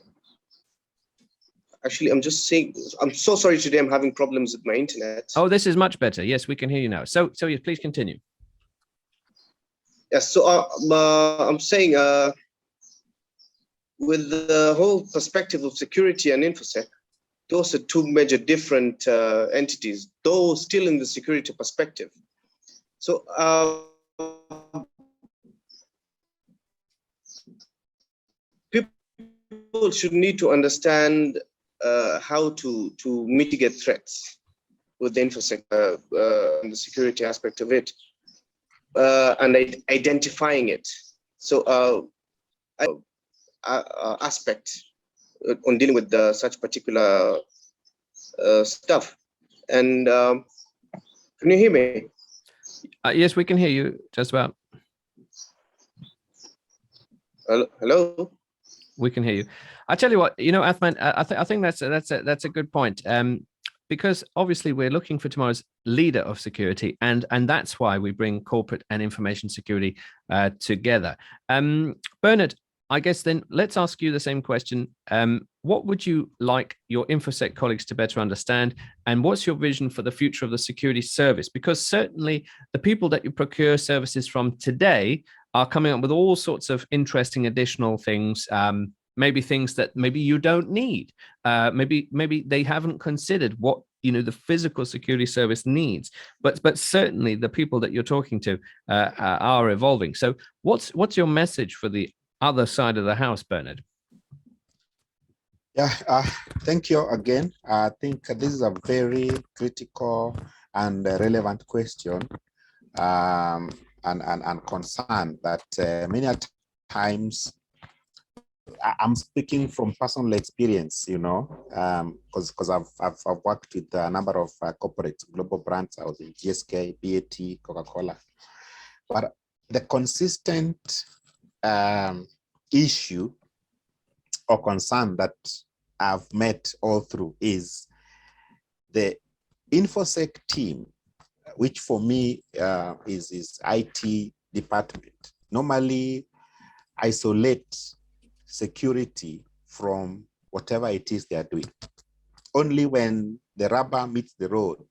Actually, I'm just saying, I'm so sorry today, I'm having problems with my internet. Oh, this is much better. Yes, we can hear you now. So yes, please continue. Yes, so I'm saying with the whole perspective of security and InfoSec, those are two major different entities, though still in the security perspective. So people should need to understand how to mitigate threats with the InfoSec and the security aspect of it, and identifying it. So aspect on dealing with such particular stuff. And can you hear me? Yes, we can hear you just about. Hello. We can hear you. I tell you what, you know, Athman, I think that's a good point. Because obviously we're looking for tomorrow's leader of security, and that's why we bring corporate and information security together. Bernard, I guess then let's ask you the same question. What would you like your InfoSec colleagues to better understand, and what's your vision for the future of the security service? Because certainly the people that you procure services from today are coming up with all sorts of interesting additional things, maybe things that maybe you don't need. Maybe they haven't considered what the physical security service needs. But certainly the people that you're talking to are evolving. So what's your message for the other side of the house, Bernard? Yeah, thank you again. I think this is a very critical and relevant question and concern that many times I'm speaking from personal experience, because I've worked with a number of corporate global brands. I was in GSK, BAT, Coca-Cola. But the consistent issue or concern that I've met all through is the InfoSec team, which for me is IT department, normally isolate security from whatever it is they are doing. Only when the rubber meets the road,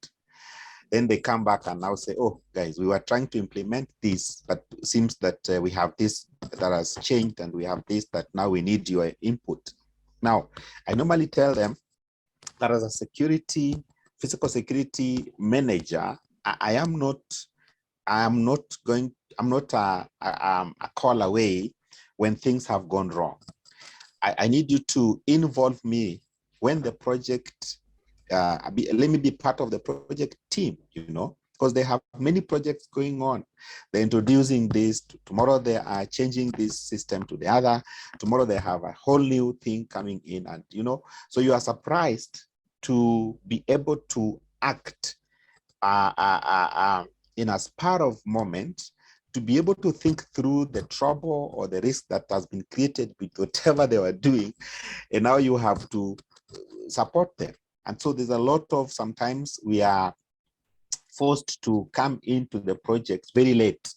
then they come back and now say, oh, guys, we were trying to implement this, but it seems that we have this that has changed, and we have this that now we need your input. Now, I normally tell them that as a physical security manager, I'm not a call away when things have gone wrong. I need you to involve me when the project, let me be part of the project team, because they have many projects going on. They're introducing this, tomorrow they are changing this system to the other, tomorrow they have a whole new thing coming in, and so you are surprised to be able to act in a spur of moment, to be able to think through the trouble or the risk that has been created with whatever they were doing, and now you have to support them. And so there's a lot of, sometimes we are forced to come into the projects very late,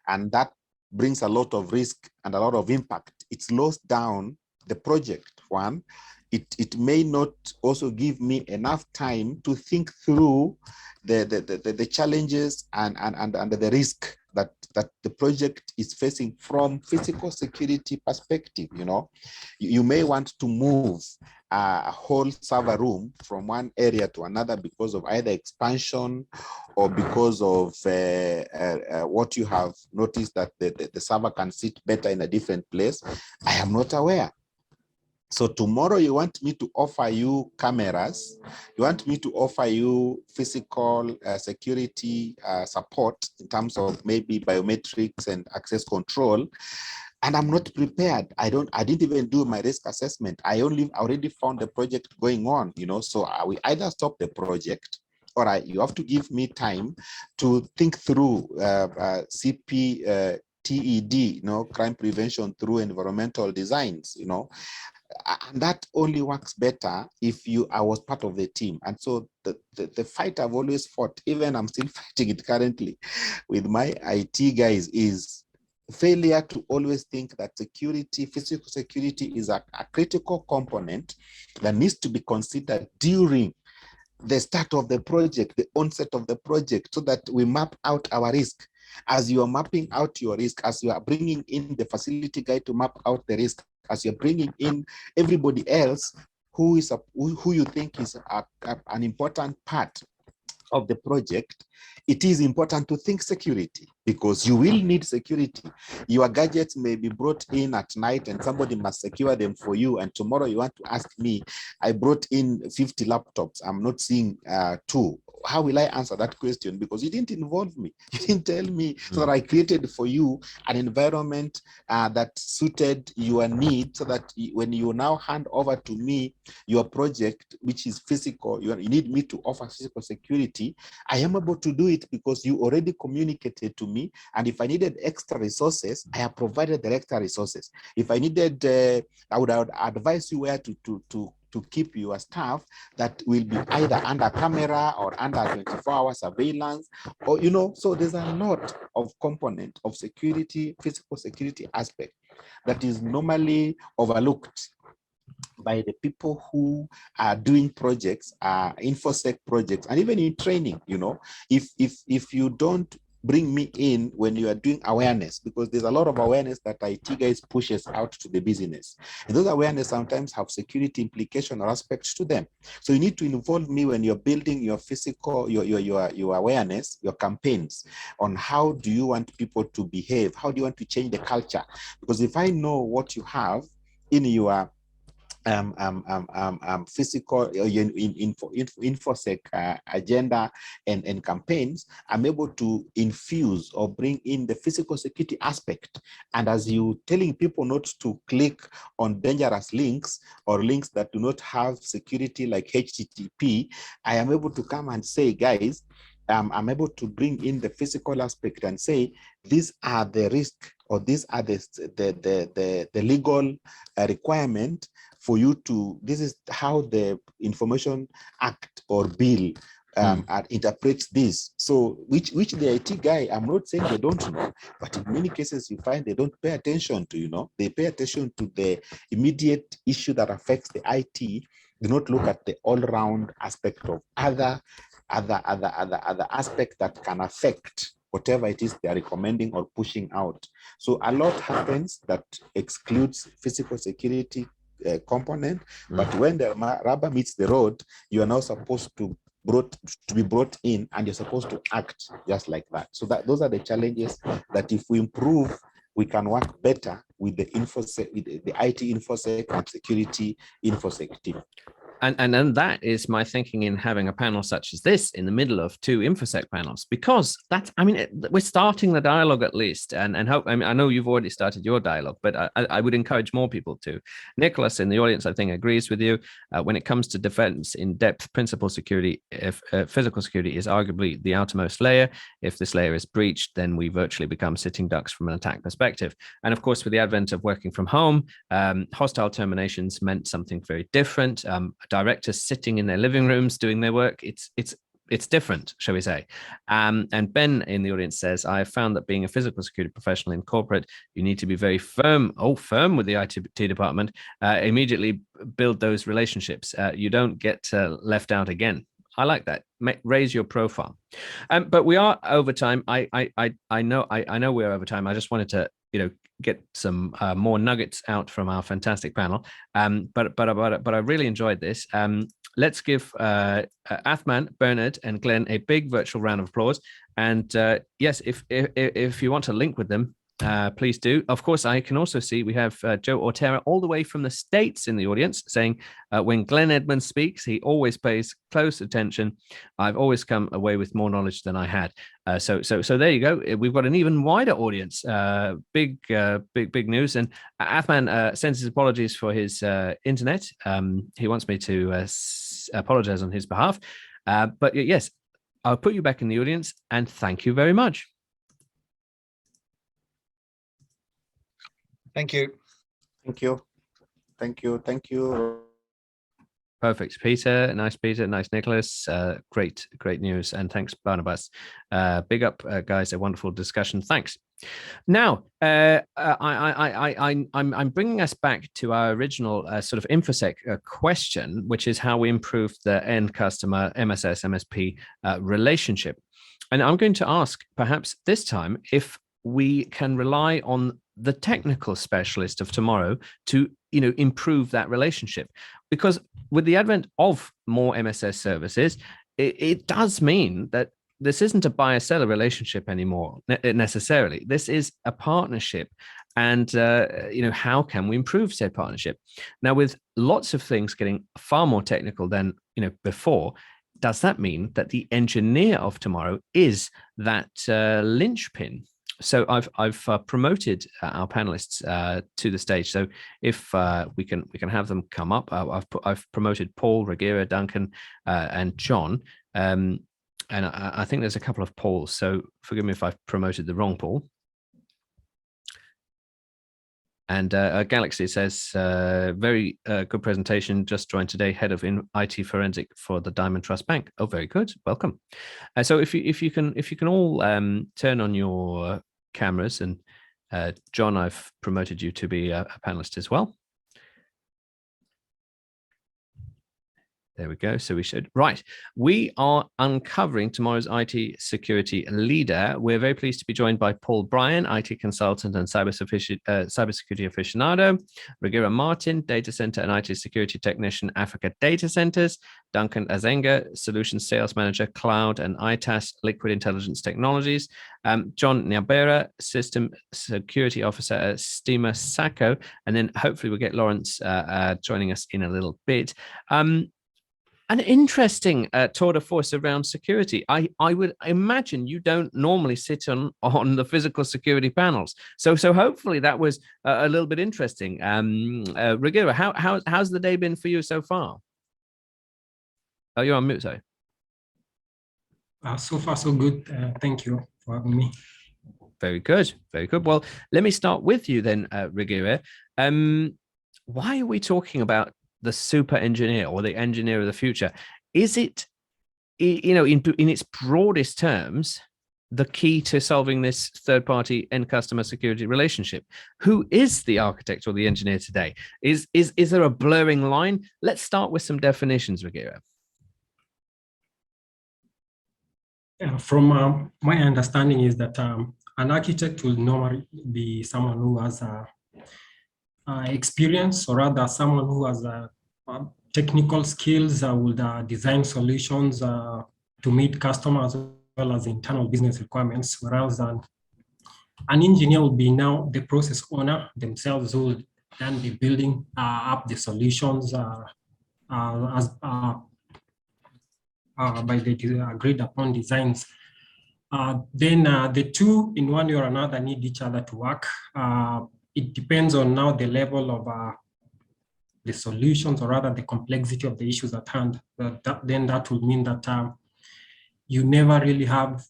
and that brings a lot of risk and a lot of impact. It slows down the project. One, it may not also give me enough time to think through the challenges and the risk that the project is facing from physical security perspective. You may want to move a whole server room from one area to another because of either expansion or because of what you have noticed that the server can sit better in a different place. I am not aware. So tomorrow you want me to offer you cameras, you want me to offer you physical security support in terms of maybe biometrics and access control, and I'm not prepared. I didn't even do my risk assessment. I already found the project going on, so I will either stop the project, or you have to give me time to think through CP TED, crime prevention through environmental designs, and that only works better if I was part of the team. And so the fight I've always fought, even I'm still fighting it currently with my IT guys, is failure to always think that security, physical security, is a critical component that needs to be considered during the start of the project, the onset of the project, so that we map out our risk. As you are mapping out your risk, as you are bringing in the facility guy to map out the risk, as you're bringing in everybody else who you think is an important part of the project, it is important to think security, because you will need security. Your gadgets may be brought in at night and somebody must secure them for you. And tomorrow you want to ask me, I brought in 50 laptops, I'm not seeing 2. How will I answer that question? Because you didn't involve me. You didn't tell me. So that I created for you an environment that suited your need, so that when you now hand over to me your project, which is physical, you need me to offer physical security, I am able to do it because you already communicated to me. And if I needed extra resources, I have provided the extra resources. If I needed, I would advise you where to keep your staff that will be either under camera or under 24-hour surveillance, or so there's a lot of component of security, physical security aspect, that is normally overlooked by the people who are doing projects, InfoSec projects, and even in training. If you don't bring me in when you are doing awareness, because there's a lot of awareness that IT guys pushes out to the business, and those awareness sometimes have security implication or aspects to them. So you need to involve me when you're building your physical, your awareness, your campaigns on how do you want people to behave, how do you want to change the culture. Because if I know what you have in your physical InfoSec agenda and campaigns, I'm able to infuse or bring in the physical security aspect. And as you telling people not to click on dangerous links or links that do not have security like HTTP, I am able to come and say, guys, I'm able to bring in the physical aspect and say, these are the risk, or these are the legal requirement for you to, this is how the Information Act or bill interprets this. So which the IT guy, I'm not saying they don't know, but in many cases you find they don't pay attention to, they pay attention to the immediate issue that affects the IT, do not look at the all-round aspect of other aspects that can affect whatever it is they are recommending or pushing out. So a lot happens that excludes physical security component, but when the rubber meets the road, you are now supposed to be brought in, and you're supposed to act just like that. So those are the challenges that if we improve, we can work better with the InfoSec, with the IT InfoSec and security InfoSec team. And that is my thinking in having a panel such as this in the middle of 2 InfoSec panels, because that's, we're starting the dialogue at least, and hope, I know you've already started your dialogue, but I would encourage more people to. Nicholas in the audience, I think, agrees with you. When it comes to defense in depth, principal security, physical security is arguably the outermost layer. If this layer is breached, then we virtually become sitting ducks from an attack perspective. And of course, with the advent of working from home, hostile terminations meant something very different. Directors sitting in their living rooms doing their work, it's different, shall we say. And Ben in the audience says, I have found that being a physical security professional in corporate, you need to be very firm with the IT department, immediately build those relationships. You don't get left out again. I like that. Raise your profile. But we are over time. I know we're over time. I just wanted to, get some more nuggets out from our fantastic panel. But I really enjoyed this. Let's give Athman, Bernard, and Glenn a big virtual round of applause. And yes, if you want to link with them, please do. Of course, I can also see we have Joe Otieno all the way from the States in the audience saying, when Glen Edmunds speaks, he always pays close attention. I've always come away with more knowledge than I had. So there you go. We've got an even wider audience. Big news. And Athman sends his apologies for his internet. He wants me to apologize on his behalf. But yes, I'll put you back in the audience and thank you very much. Thank you. Thank you. Thank you. Thank you. Perfect. Peter, nice Nicholas. Great news. And thanks, Barnabas. Big up, guys. A wonderful discussion. Thanks. Now, I'm bringing us back to our original sort of InfoSec question, which is how we improve the end customer MSS MSP relationship. And I'm going to ask, perhaps this time, if we can rely on the technical specialist of tomorrow to improve that relationship, because with the advent of more MSS services, it does mean that this isn't a buyer-seller relationship anymore necessarily. This is a partnership, and how can we improve said partnership? Now, with lots of things getting far more technical than before, does that mean that the engineer of tomorrow is that linchpin? So I've promoted our panelists to the stage. So if we can have them come up, I've promoted Paul, Ragira, Duncan, and John, and I think there's a couple of Pauls. So forgive me if I've promoted the wrong Paul. And Galaxy says, very good presentation. Just joined today, head of IT forensic for the Diamond Trust Bank. Oh, very good. Welcome. So if you can all turn on your cameras, and John, I've promoted you to be a panelist as well. There we go. So we should. Right. We are uncovering tomorrow's IT security leader. We're very pleased to be joined by Paul Bryan, IT consultant and cybersecurity aficionado, Ragira Martin, data center and IT security technician, Africa Data Centers, Duncan Azenga, solutions sales manager, cloud and ITAS, liquid intelligence technologies, John Nyabera, system security officer at Steamer Sacco, and then hopefully we'll get Lawrence joining us in a little bit. An interesting tour de force around security. I would imagine you don't normally sit on the physical security panels. So hopefully that was a little bit interesting. Ragira, how's the day been for you so far? Oh, you're on mute, sorry. So far, so good. Thank you for having me. Very good, very good. Well, let me start with you then, Ragira. Why are we talking about the super engineer or the engineer of the future? Is it, in its broadest terms, the key to solving this third-party end customer security relationship? Who is the architect or the engineer today? Is there a blurring line? Let's start with some definitions, Ragira. Yeah, from my understanding is that an architect will normally be someone who has experience, or rather someone who has technical skills, would design solutions to meet customers as well as internal business requirements, whereas an engineer will be now the process owner themselves, who will then be building up the solutions by the agreed upon designs. Then the two in one way or another need each other to work. It depends on now the level of the solutions, or rather the complexity of the issues at hand. Then that will mean that you never really have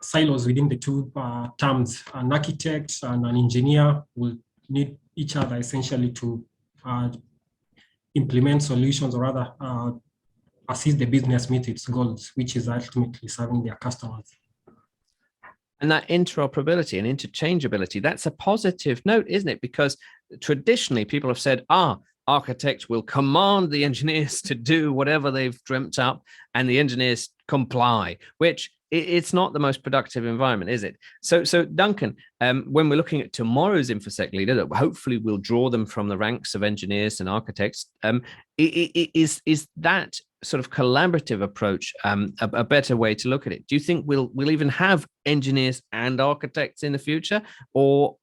silos within the two terms. An architect and an engineer will need each other essentially to implement solutions, or rather assist the business meet its goals, which is ultimately serving their customers. And that interoperability and interchangeability, that's a positive note, isn't it? Because traditionally people have said, architects will command the engineers to do whatever they've dreamt up and the engineers comply, which it's not the most productive environment, is it? So Duncan, when we're looking at tomorrow's InfoSec leader, that hopefully will draw them from the ranks of engineers and architects, is that sort of collaborative approach a better way to look at it? Do you think we'll even have engineers and architects in the future, or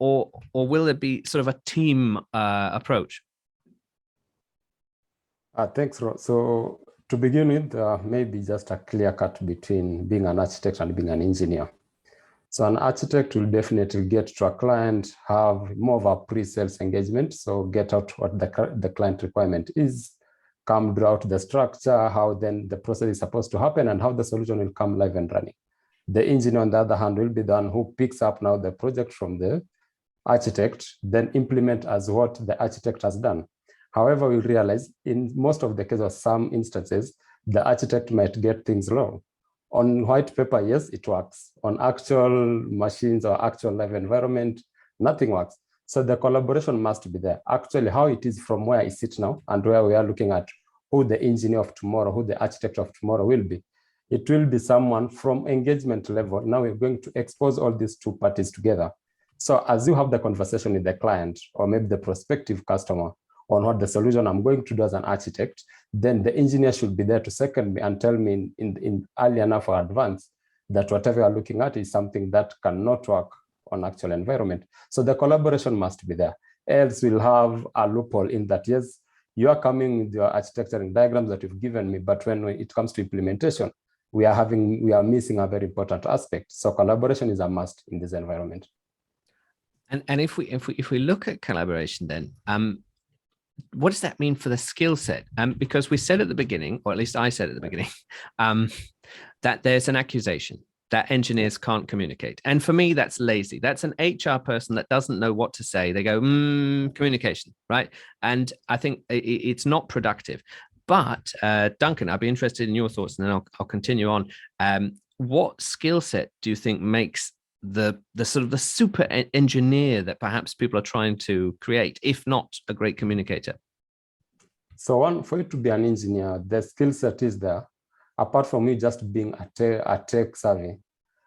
will it be sort of a team approach? Thanks, Ro. So to begin with, maybe just a clear cut between being an architect and being an engineer. So an architect will definitely get to a client, have more of a pre-sales engagement. So get out what the client requirement is, come draw out the structure, how then the process is supposed to happen, and how the solution will come live and running. The engineer, on the other hand, will be the one who picks up now the project from the architect, then implement as what the architect has done. However, we realize in most of the cases, some instances, the architect might get things wrong. On white paper, yes, it works. On actual machines or actual live environment, nothing works. So the collaboration must be there. Actually, how it is from where I sit now and where we are looking at who the engineer of tomorrow, who the architect of tomorrow will be. It will be someone from engagement level. Now we're going to expose all these two parties together. So as you have the conversation with the client or maybe the prospective customer on what the solution I'm going to do as an architect, then the engineer should be there to second me and tell me in early enough or advance that whatever you're looking at is something that cannot work on actual environment. So the collaboration must be there. Else we'll have a loophole in that, yes, you are coming with your architectural diagrams that you've given me, but when it comes to implementation, we are missing a very important aspect. So collaboration is a must in this environment. And if we look at collaboration, then what does that mean for the skill set? Because we said at the beginning, or at least I said at the beginning, that there's an accusation that engineers can't communicate. And for me, that's lazy. That's an HR person that doesn't know what to say. They go, communication, right? And I think it's not productive. But Duncan, I'd be interested in your thoughts, and then I'll continue on. What skill set do you think makes the sort of the super engineer that perhaps people are trying to create, if not a great communicator? So for you to be an engineer, the skill set is there. Apart from you just being a tech savvy,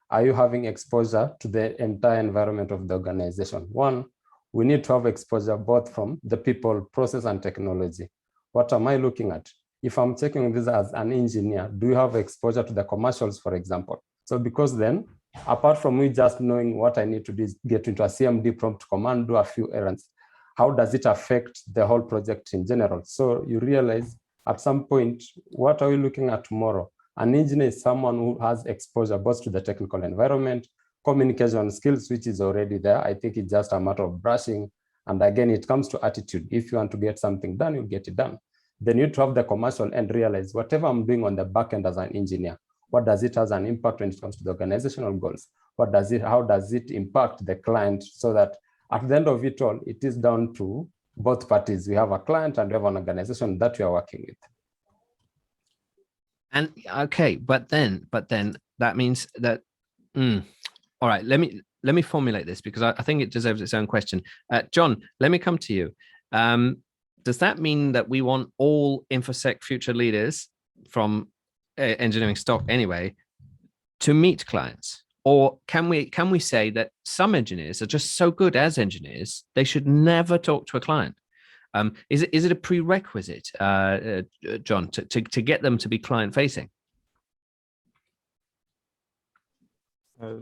are you having exposure to the entire environment of the organization? One, we need to have exposure both from the people, process, and technology. What am I looking at? If I'm checking this as an engineer, do you have exposure to the commercials, for example? So because then, apart from me just knowing what I need to do is get into a CMD prompt command, do a few errands, how does it affect the whole project in general? So you realize at some point, what are we looking at tomorrow? An engineer is someone who has exposure both to the technical environment, communication skills, which is already there. I think it's just a matter of brushing. And again, it comes to attitude. If you want to get something done, you'll get it done. Then you need to have the commercial and realize whatever I'm doing on the back end as an engineer, what does it has an impact when it comes to the organizational goals? How does it impact the client, so that at the end of it all, it is down to both parties. We have a client and we have an organization that we are working with. And okay, but then that means that, all right, let me formulate this, because I think it deserves its own question. John, let me come to you. Does that mean that we want all InfoSec future leaders from engineering stock anyway to meet clients? Or can we say that some engineers are just so good as engineers, they should never talk to a client? Is it a prerequisite, John, to get them to be client facing?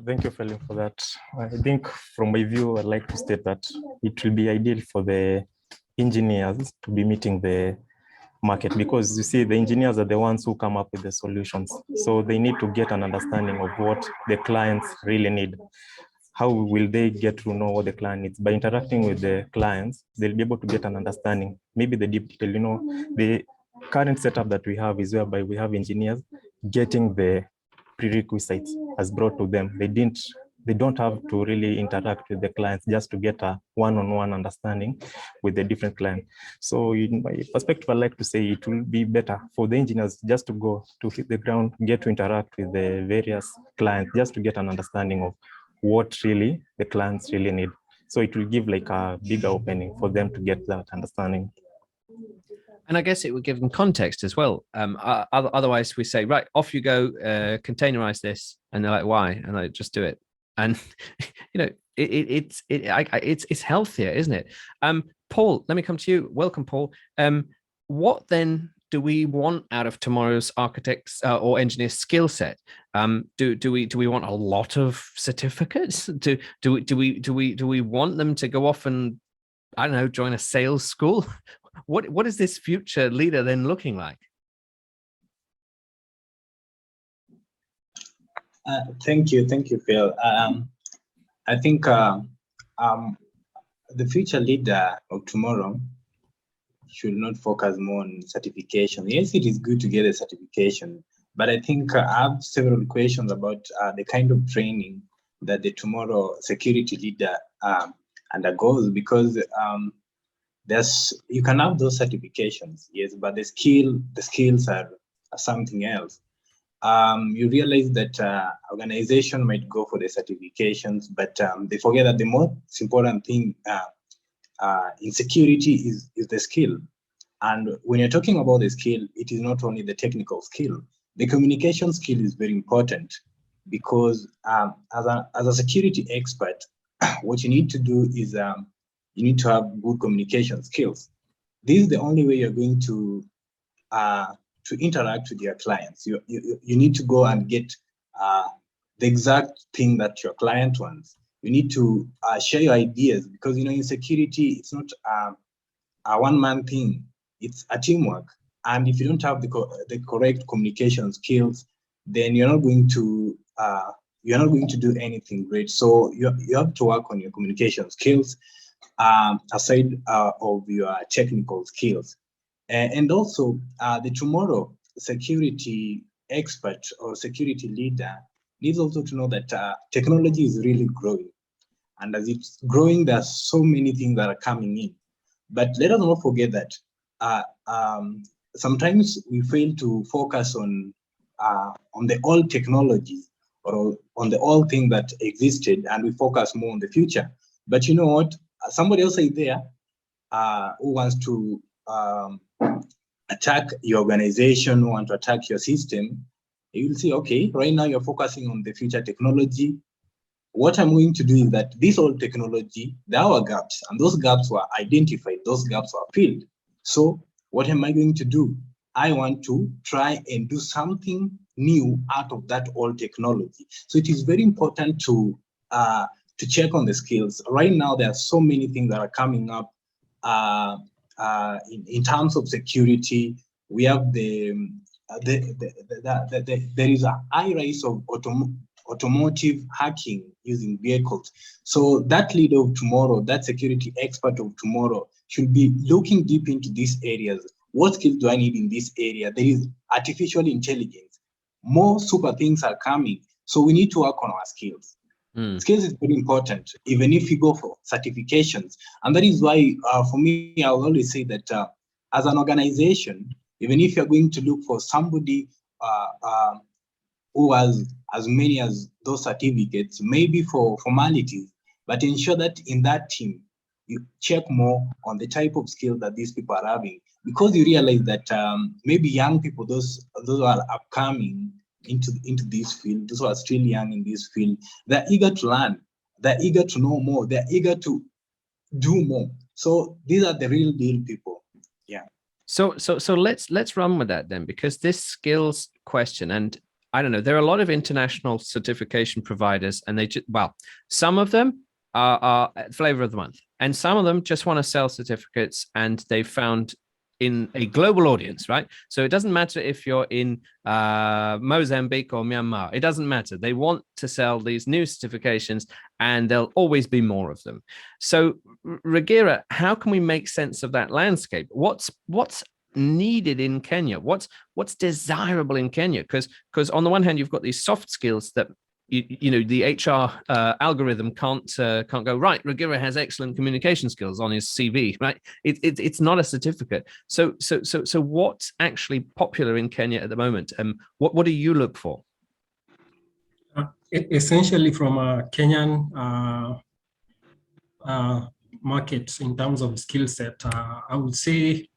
Thank you, Felix, for that. I think from my view, I'd like to state that it will be ideal for the engineers to be meeting the market, because you see, the engineers are the ones who come up with the solutions. So they need to get an understanding of what the clients really need. How will they get to know what the client needs? By interacting with the clients, they'll be able to get an understanding, maybe the deep detail. The current setup that we have is whereby we have engineers getting the prerequisites as brought to them. They don't have to really interact with the clients just to get a one-on-one understanding with the different clients. So in my perspective, I'd like to say it will be better for the engineers just to go to hit the ground, get to interact with the various clients, just to get an understanding of what really the clients really need. So it will give like a bigger opening for them to get that understanding. And I guess it would give them context as well. Otherwise, we say, right, off you go, containerize this, and they're like, why? And I just do it. And it's healthier, isn't it? Paul, let me come to you. Welcome, Paul. What then do we want out of tomorrow's architects or engineers skill set? Do we want a lot of certificates? Do we want them to go off and, I don't know, join a sales school? What is this future leader then looking like? Thank you, Phil. I think the future leader of tomorrow should not focus more on certification. Yes, it is good to get a certification, but I think I have several questions about the kind of training that the tomorrow security leader undergoes, because you can have those certifications, yes, but the skills are something else. You realize that organization might go for the certifications, but they forget that the most important thing in security is the skill. And when you're talking about the skill, it is not only the technical skill. The communication skill is very important, because as a security expert, what you need to do is you need to have good communication skills. This is the only way you're going to interact with your clients. You need to go and get the exact thing that your client wants. You need to share your ideas, because in security, it's not a one-man thing. It's a teamwork. And if you don't have the correct communication skills, then you're not going to do anything great. So you have to work on your communication skills aside of your technical skills. And also, the tomorrow security expert or security leader needs also to know that technology is really growing. And as it's growing, there are so many things that are coming in. But let us not forget that sometimes we fail to focus on the old technologies or on the old thing that existed, and we focus more on the future. But you know what? Somebody else is there who wants to attack your organization, who want to attack your system. You will see, okay, right now you're focusing on the future technology. What I'm going to do is that this old technology, there are gaps, and those gaps were identified, those gaps were filled. So what am I going to do? I want to try and do something new out of that old technology. So it is very important to check on the skills. Right now, there are so many things that are coming up in terms of security. We have there is a high rise of automotive hacking using vehicles. So that leader of tomorrow, that security expert of tomorrow, should be looking deep into these areas. What skills do I need in this area? There is artificial intelligence. More super things are coming. So we need to work on our skills. Skills is very important, even if you go for certifications. And that is why, for me, I will always say that as an organization, even if you're going to look for somebody who has as many as those certificates, maybe for formalities, but ensure that in that team, you check more on the type of skill that these people are having, because you realize that maybe young people, those who are upcoming into this field, those who are still young in this field, they're eager to learn, they're eager to know more, they're eager to do more. So these are the real deal people. Yeah. So let's run with that then, because this skills question, and I don't know, there are a lot of international certification providers, and they just, well, some of them are flavor of the month, and some of them just want to sell certificates, and they found in a global audience, right? So it doesn't matter if you're in Mozambique or Myanmar, it doesn't matter. They want to sell these new certifications, and there'll always be more of them. So Ragira, how can we make sense of that landscape? What's needed in Kenya? What's desirable in Kenya? Because on the one hand, you've got these soft skills that you know the HR algorithm can't go, right, Ragira has excellent communication skills on his CV, right? It's not a certificate. So what's actually popular in Kenya at the moment? What do you look for? Essentially, from a Kenyan market in terms of skill set, I would say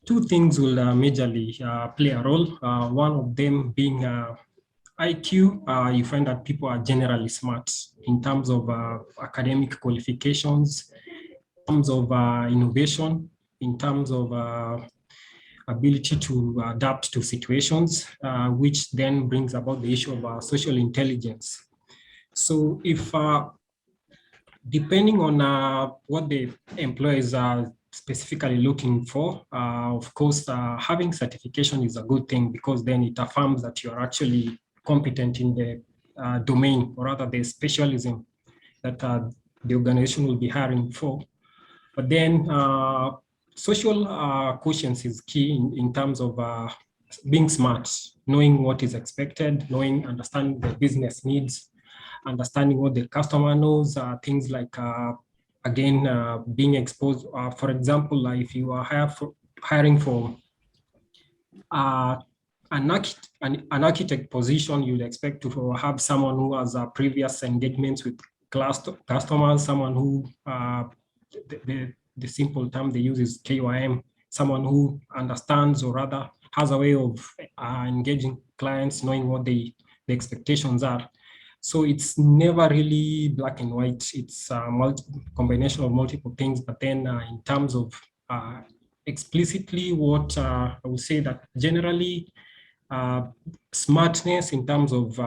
two things will majorly play a role. One of them being IQ. You find that people are generally smart in terms of academic qualifications, in terms of innovation, in terms of ability to adapt to situations, which then brings about the issue of social intelligence. So if, depending on what the employers are specifically looking for, of course, having certification is a good thing, because then it affirms that you're actually competent in the domain, or rather the specialism that the organization will be hiring for. But then social quotient is key in terms of being smart, knowing what is expected, understanding the business needs, understanding what the customer knows, things like, again, being exposed. For example, if you are hiring for an architect position, you'd expect to have someone who has previous engagements with customers, someone who, the simple term they use is KYM, someone who understands, or rather has a way of engaging clients, knowing what the expectations are. So it's never really black and white. It's a combination of multiple things. But then in terms of explicitly what I would say that generally smartness in terms of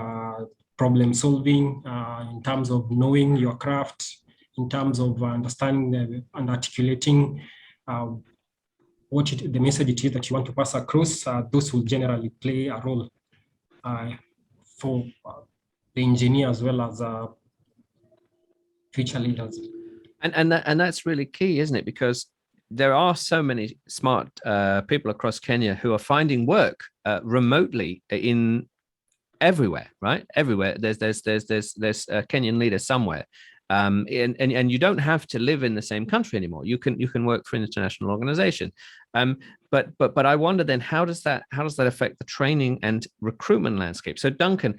problem solving, in terms of knowing your craft, in terms of understanding and articulating what the message it is that you want to pass across, those will generally play a role for the engineer as well as future leaders. And that's really key, isn't it? Because there are so many smart people across Kenya who are finding work remotely in everywhere, right? Everywhere. There's a Kenyan leader somewhere. And you don't have to live in the same country anymore. You can work for an international organization. But I wonder then, how does that affect the training and recruitment landscape? So Duncan,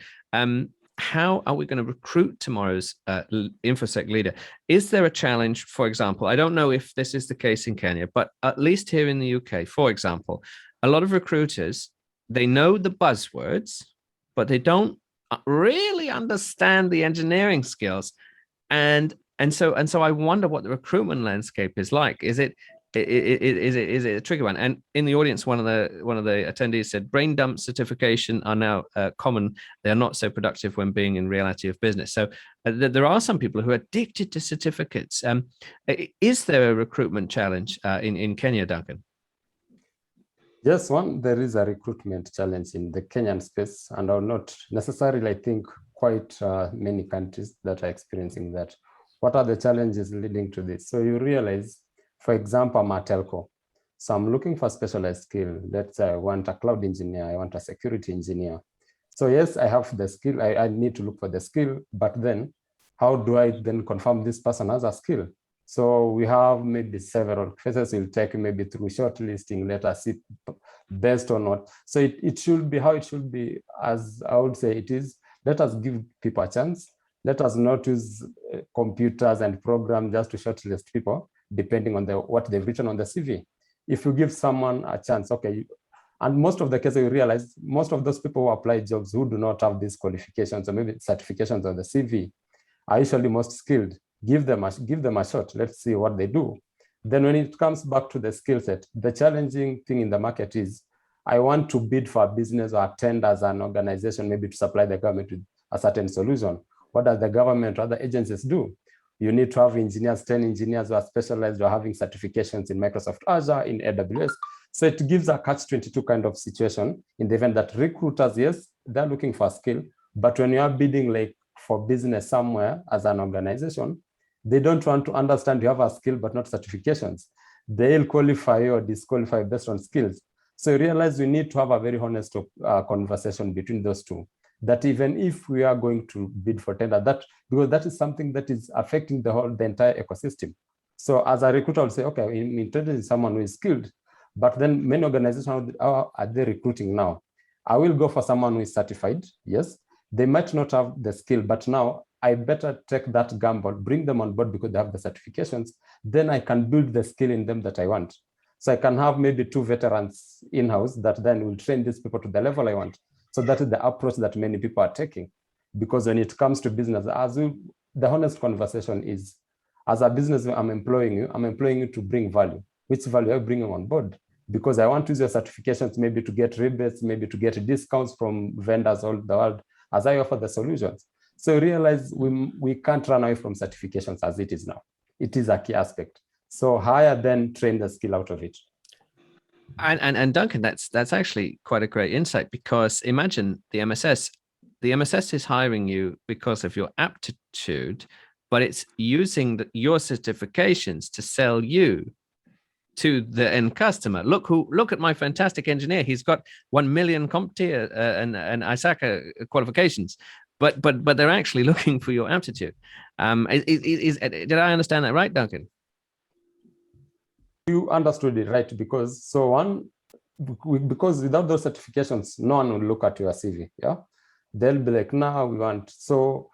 how are we going to recruit tomorrow's InfoSec leader? Is there a challenge, for example? I don't know if this is the case in Kenya, but at least here in the UK, for example, a lot of recruiters, they know the buzzwords, but they don't really understand the engineering skills. And so I wonder what the recruitment landscape is like. Is it a tricky one? And in the audience, one of the attendees said brain dump certification are now common. They're not so productive when being in reality of business. So there are some people who are addicted to certificates. Is there a recruitment challenge in Kenya, Duncan? Yes, there is a recruitment challenge in the Kenyan space, and are not necessarily, I think, quite many countries that are experiencing that. What are the challenges leading to this? So you realize, for example, I'm a telco. So I'm looking for specialized skill. Let's say I want a cloud engineer, I want a security engineer. So yes, I have the skill, I need to look for the skill, but then how do I then confirm this person has a skill? So we have maybe several phases. We'll take maybe through shortlisting, let us see best or not. So it should be how it should be, as I would say it is. Let us give people a chance. Let us not use computers and programs just to shortlist people, depending on what they've written on the CV. If you give someone a chance, okay, and most of the cases you realize, most of those people who apply jobs who do not have these qualifications or maybe certifications on the CV are usually most skilled. Give them a shot. Let's see what they do. Then when it comes back to the skill set, the challenging thing in the market is, I want to bid for a business or attend as an organization, maybe to supply the government with a certain solution. What does the government or other agencies do? You need to have engineers, 10 engineers who are specialized or having certifications in Microsoft Azure, in AWS. So it gives a catch-22 kind of situation in the event that recruiters, yes, they're looking for a skill, but when you are bidding like for business somewhere as an organization, they don't want to understand you have a skill but not certifications. They'll qualify or disqualify based on skills. So you realize we need to have a very honest conversation between those two. That even if we are going to bid for tender, because that is something that is affecting the entire ecosystem. So as a recruiter, I would say, okay, I'm interested in someone who is skilled, but then many organizations, how are they recruiting now? I will go for someone who is certified. Yes, they might not have the skill, but now I better take that gamble, bring them on board because they have the certifications. Then I can build the skill in them that I want. So I can have maybe 2 veterans in-house that then will train these people to the level I want. So that is the approach that many people are taking. Because when it comes to business, the honest conversation is, as a business, I'm employing you to bring value. Which value are you bringing on board? because I want to use your certifications maybe to get rebates, maybe to get discounts from vendors all the world as I offer the solutions. So realize we can't run away from certifications as it is now. It is a key aspect. So hire, then train the skill out of it. And Duncan, that's actually quite a great insight, because imagine the MSS is hiring you because of your aptitude, but it's using your certifications to sell you to the end customer. Look at my fantastic engineer. He's got 1 million CompTIA and ISACA qualifications, but they're actually looking for your aptitude. Did I understand that right, Duncan? You understood it right, because because without those certifications, no one will look at your CV. Yeah, they'll be like, "Now we want." So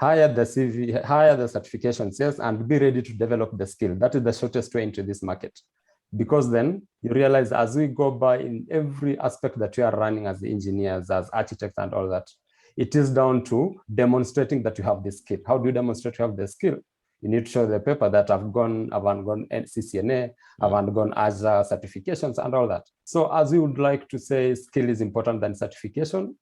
hire the CV, hire the certifications, yes, and be ready to develop the skill. That is the shortest way into this market, because then you realize as we go by in every aspect that you are running as engineers, as architects, and all that, it is down to demonstrating that you have the skill. How do you demonstrate you have the skill? You need to show the paper that I've undergone CCNA, I've undergone Azure certifications and all that. So as we would like to say, skill is important than certification,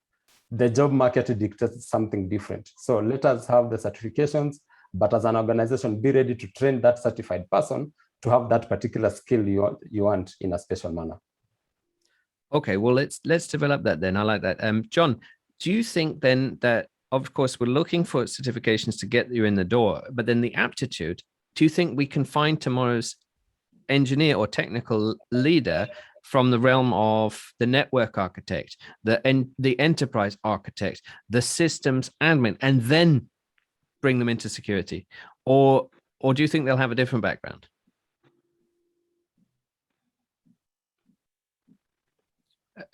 the job market dictates something different. So let us have the certifications, but as an organization, be ready to train that certified person to have that particular skill you want in a special manner. Okay, well, let's develop that then. I like that. John, do you think then that, of course, we're looking for certifications to get you in the door, but then the aptitude, do you think we can find tomorrow's engineer or technical leader from the realm of the network architect, the enterprise architect, the systems admin, and then bring them into security? Or do you think they'll have a different background?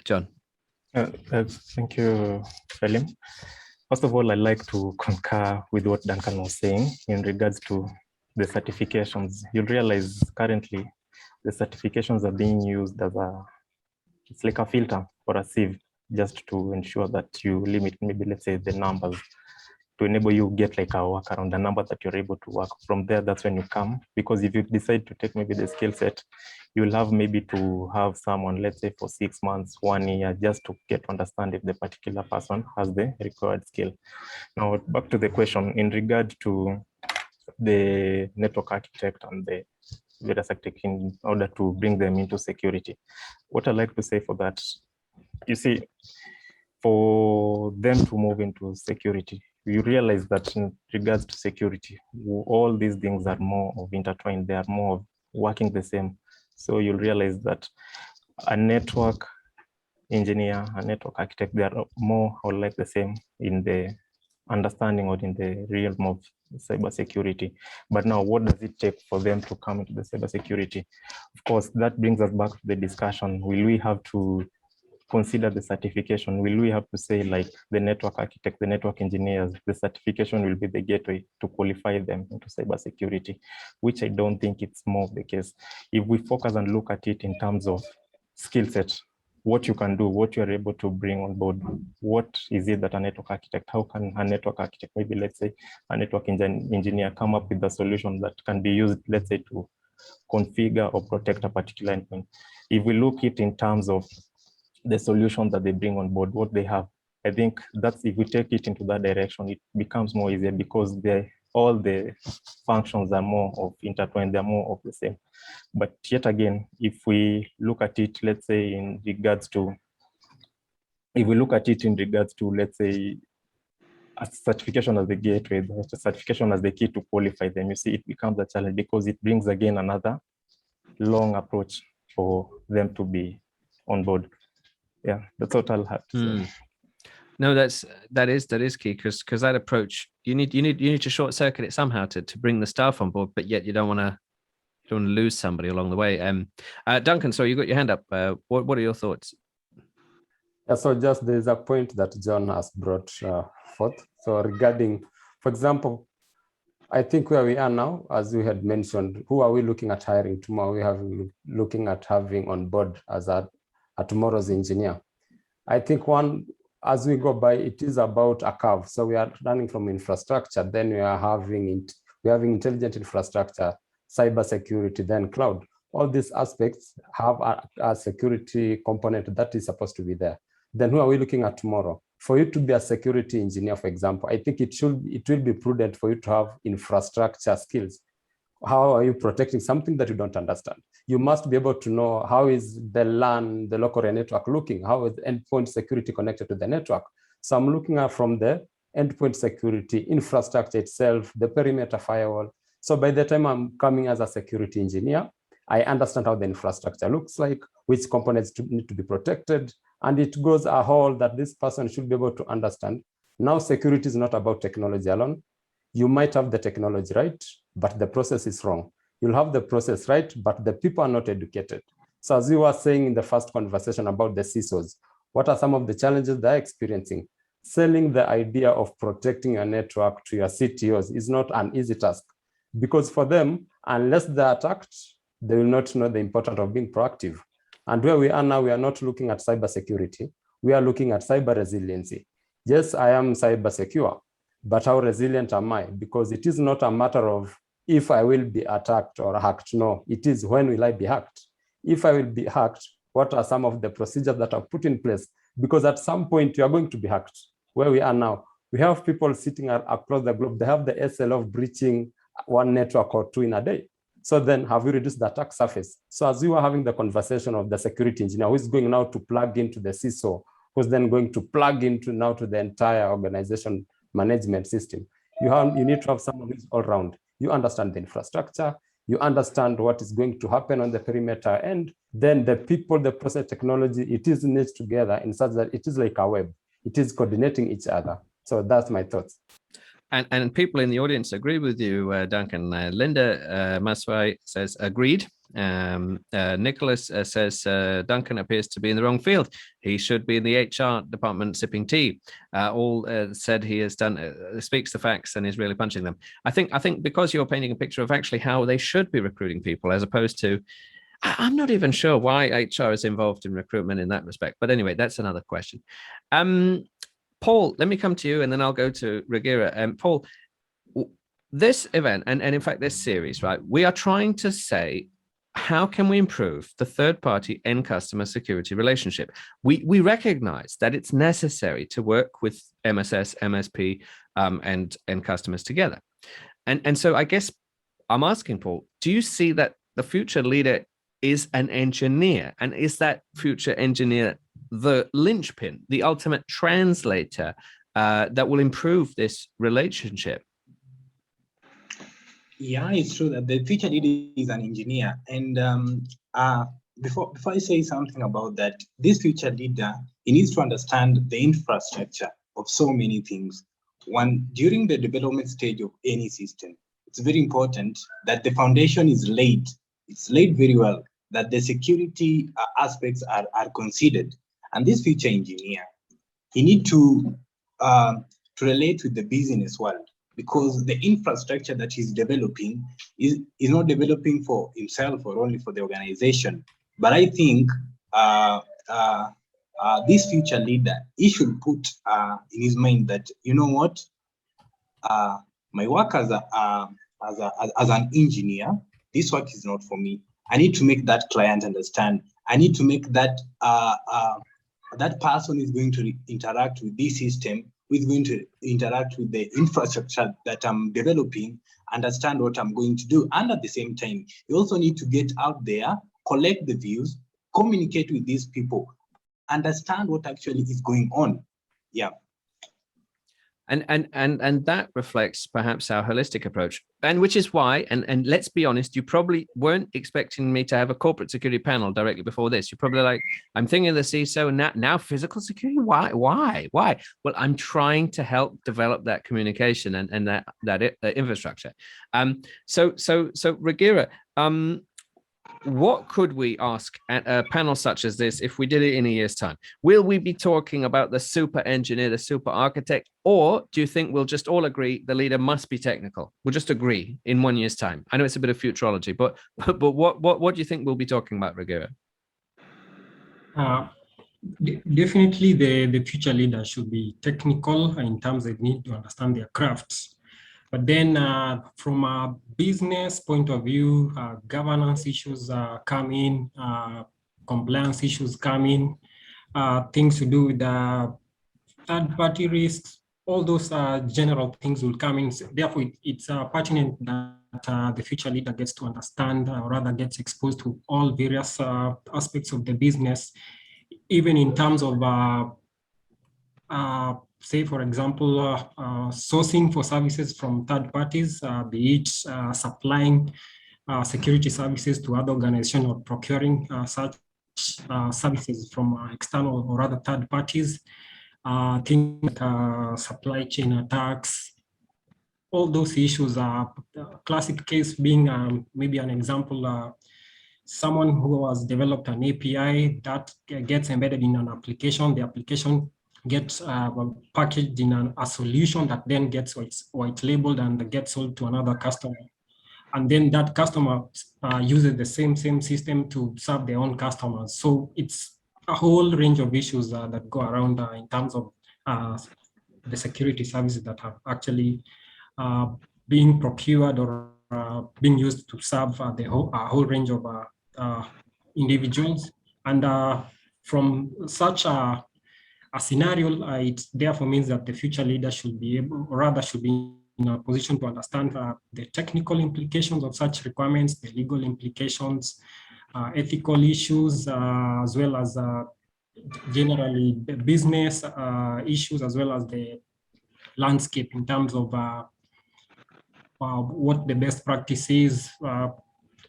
John. Thank you, Salim. First of all, I'd like to concur with what Duncan was saying in regards to the certifications. You'll realize currently the certifications are being used as it's like a filter or a sieve, just to ensure that you limit maybe, let's say, the numbers to enable you get like a work around the number that you're able to work from there. That's when you come, because if you decide to take maybe the skill set, you'll have maybe to have someone, let's say, for 6 months, 1 year, just to get to understand if the particular person has the required skill. Now, back to the question in regard to the network architect and the various architect in order to bring them into security. What I like to say for that, you see, for them to move into security, you realize that in regards to security, all these things are more of intertwined. They are more of working the same. So you'll realize that a network engineer, a network architect, they are more or less the same in the understanding or in the realm of cybersecurity. But now, what does it take for them to come into the cybersecurity? Of course, that brings us back to the discussion. Will we have to consider the certification? Will we have to say, like, the network architect, the network engineers, the certification will be the gateway to qualify them into cybersecurity, which I don't think it's more of the case. If we focus and look at it in terms of skill set, what you can do, what you're able to bring on board, what is it that a network architect, how can a network architect, maybe let's say a network engineer, come up with a solution that can be used, let's say, to configure or protect a particular endpoint. If we look at it in terms of the solution that they bring on board, what they have, I think that's, if we take it into that direction, it becomes more easier, because all the functions are more of intertwined, they're more of the same. But yet again, if we look at it, let's say in regards to, let's say, a certification as the gateway, the certification as the key to qualify them, you see, it becomes a challenge, because it brings again another long approach for them to be on board. Yeah, that's what I'll have to say. No, that is key, because that approach, you need to short circuit it somehow to bring the staff on board, but yet you don't want to lose somebody along the way. Duncan, so you got your hand up. What are your thoughts? Yeah, so just there's a point that John has brought forth. So regarding, for example, I think where we are now, as we had mentioned, who are we looking at hiring tomorrow? We have looking at having on board as a tomorrow's engineer. I think as we go by, it is about a curve. So we are running from infrastructure, then we are having intelligent infrastructure, cybersecurity, then cloud. all these aspects have a security component that is supposed to be there. Then who are we looking at tomorrow? For you to be a security engineer, for example, I think it will be prudent for you to have infrastructure skills. How are you protecting something that you don't understand? You must be able to know how is the LAN, the local area network looking? How is the endpoint security connected to the network? So I'm looking at from the endpoint security, infrastructure itself, the perimeter firewall. So by the time I'm coming as a security engineer, I understand how the infrastructure looks like, which components need to be protected, and it goes a whole that this person should be able to understand. Now, security is not about technology alone. You might have the technology right, but the process is wrong. You'll have the process right, but the people are not educated. So as you were saying in the first conversation about the CISOs, what are some of the challenges they're experiencing? Selling the idea of protecting a network to your CTOs is not an easy task, because for them, unless they're attacked, they will not know the importance of being proactive. And where we are now, we are not looking at cybersecurity. We are looking at cyber resiliency. Yes, I am cyber secure, but how resilient am I? Because it is not a matter of if I will be attacked or hacked. No, it is when will I be hacked? If I will be hacked, what are some of the procedures that are put in place? Because at some point you are going to be hacked. Where we are now, we have people sitting across the globe. They have the SL of breaching one network or two in a day. So then have we reduced the attack surface? So as we were having the conversation of the security engineer who is going now to plug into the CISO, who's then going to plug into now to the entire organization management system. You need to have someone who's all around. You understand the infrastructure, you understand what is going to happen on the perimeter, and then the people, the process, technology, it is knit together in such that it is like a web. It is coordinating each other. So that's my thoughts. And people in the audience agree with you, Duncan. Linda Maswai says, agreed. Nicholas says, Duncan appears to be in the wrong field. He should be in the HR department sipping tea. All said he has done, speaks the facts and is really punching them. I think because you're painting a picture of actually how they should be recruiting people, as opposed to, I'm not even sure why HR is involved in recruitment in that respect. But anyway, that's another question. Paul, let me come to you and then I'll go to Ragira. Paul, this event and in fact this series, right, we are trying to say, how can we improve the third-party end customer security relationship? We recognize that it's necessary to work with MSS, MSP, and customers together. And so I guess I'm asking Paul, do you see that the future leader is an engineer, and is that future engineer the linchpin, the ultimate translator that will improve this relationship? Yeah, it's true that the future leader is an engineer. And before I say something about that, this future leader, he needs to understand the infrastructure of so many things. One, during the development stage of any system, it's very important that the foundation is laid. It's laid very well, that the security aspects are considered. And this future engineer, he needs to relate with the business world, because the infrastructure that he's developing is not developing for himself or only for the organization. But I think this future leader, he should put in his mind that, you know what, my work as an engineer, this work is not for me. I need to make that client understand. I need to make that that person is going to interact with this system, who is going to interact with the infrastructure that I'm developing, understand what I'm going to do. And at the same time, you also need to get out there, collect the views, communicate with these people, understand what actually is going on. Yeah. And that reflects perhaps our holistic approach, and which is why, and let's be honest, you probably weren't expecting me to have a corporate security panel directly before this. You're probably like, I'm thinking of the CISO, and now physical security. Why? Well, I'm trying to help develop that communication and that infrastructure. So Ragira, what could we ask at a panel such as this if we did it in a year's time? Will we be talking about the super engineer, the super architect, or do you think we'll just all agree the leader must be technical? We'll just agree in 1 year's time. I know it's a bit of futurology, but what do you think we'll be talking about, Ragira? Definitely the future leader should be technical in terms of need to understand their crafts. But then from a business point of view, governance issues come in, compliance issues come in, things to do with third-party risks, all those general things will come in. Therefore, it's pertinent that the future leader gets to understand, or rather gets exposed to all various aspects of the business, even in terms of, say, for example, sourcing for services from third parties, be it supplying security services to other organizations or procuring such services from external or other third parties, things like supply chain attacks. All those issues are classic case being maybe an example, someone who has developed an API that gets embedded in an application, the application gets packaged in a solution that then gets white labeled and gets sold to another customer. And then that customer uses the same system to serve their own customers. So it's a whole range of issues that go around in terms of the security services that are actually being procured or being used to serve a whole range of individuals. And from such a scenario, it therefore means that the future leader should be able, or rather should be in a position to understand the technical implications of such requirements, the legal implications, ethical issues, as well as generally business issues, as well as the landscape in terms of what the best practice is,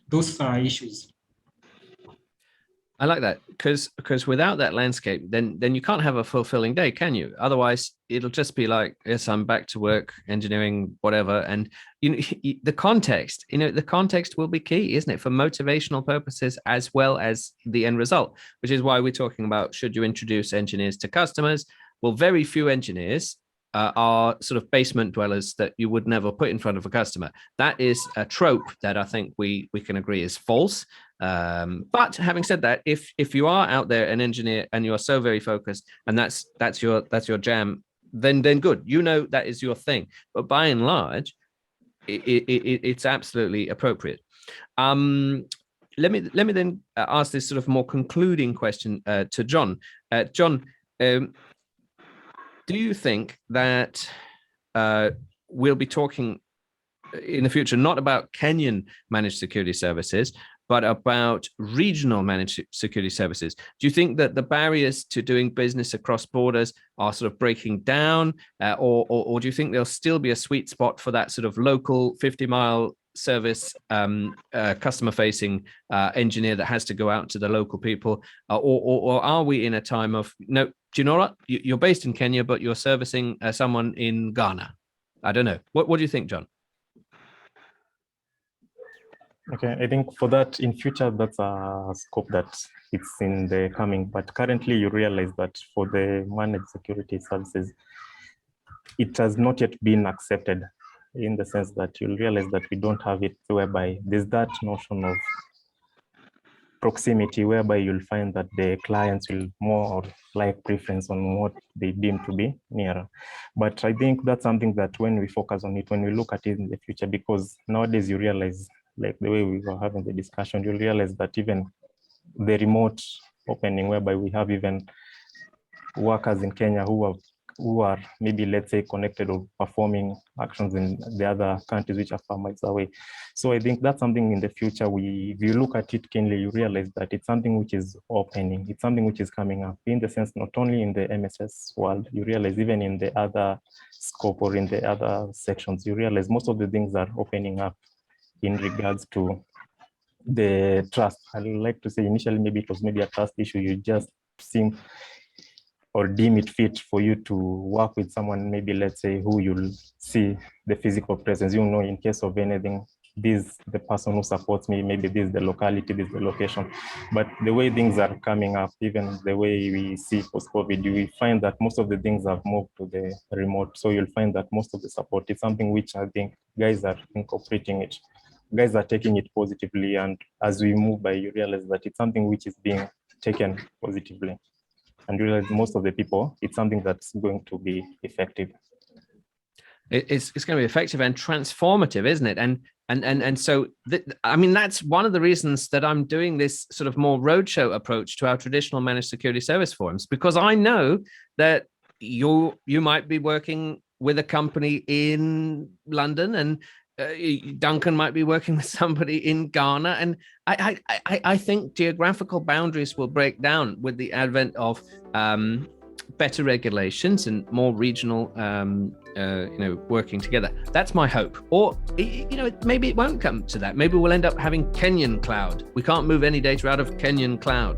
those issues. I like that, because without that landscape, then you can't have a fulfilling day, can you? Otherwise, it'll just be like, yes, I'm back to work, engineering, whatever. And the context, the context will be key, isn't it, for motivational purposes as well as the end result, which is why we're talking about, should you introduce engineers to customers? Well, very few engineers are sort of basement dwellers that you would never put in front of a customer. That is a trope that I think we can agree is false. But having said that, if you are out there an engineer and you are so very focused and that's your jam, then good, that is your thing. But by and large, it's absolutely appropriate. Let me then ask this sort of more concluding question to John. John, do you think that we'll be talking in the future not about Kenyan managed security services, but about regional managed security services? Do you think that the barriers to doing business across borders are sort of breaking down, or do you think there'll still be a sweet spot for that sort of local 50-mile service customer-facing engineer that has to go out to the local people, or are we in a time of, no, do you know what? You're based in Kenya, but you're servicing someone in Ghana? I don't know. What do you think, John? Okay, I think for that in future, that's a scope that it's in the coming. But currently, you realize that for the managed security services, it has not yet been accepted, in the sense that you'll realize that we don't have it, whereby there's that notion of proximity, whereby you'll find that the clients will more like preference on what they deem to be nearer. But I think that's something that when we focus on it, when we look at it in the future, because nowadays you realize, like the way we were having the discussion, you'll realize that even the remote opening, whereby we have even workers in Kenya who are maybe, let's say, connected or performing actions in the other countries which are far miles away. So I think that's something in the future, if you look at it keenly, you realize that it's something which is opening, it's something which is coming up, in the sense not only in the MSS world, you realize even in the other scope or in the other sections, you realize most of the things are opening up in regards to the trust. I like to say initially maybe it was maybe a trust issue. You just seem or deem it fit for you to work with someone, maybe let's say who you'll see the physical presence, in case of anything, this is the person who supports me, maybe this is the locality, this is the location. But the way things are coming up, even the way we see post-COVID, you will find that most of the things have moved to the remote. So you'll find that most of the support is something which I think guys are incorporating it. Guys are taking it positively. And as we move by, you realize that it's something which is being taken positively. And you realize most of the people, it's something that's going to be effective. it's going to be effective and transformative, isn't it? And so I mean, that's one of the reasons that I'm doing this sort of more roadshow approach to our traditional managed security service forums, because I know that you might be working with a company in London, and Duncan might be working with somebody in Ghana, and I think geographical boundaries will break down with the advent of better regulations and more regional, working together. That's my hope. Or, maybe it won't come to that. Maybe we'll end up having Kenyan cloud. We can't move any data out of Kenyan cloud.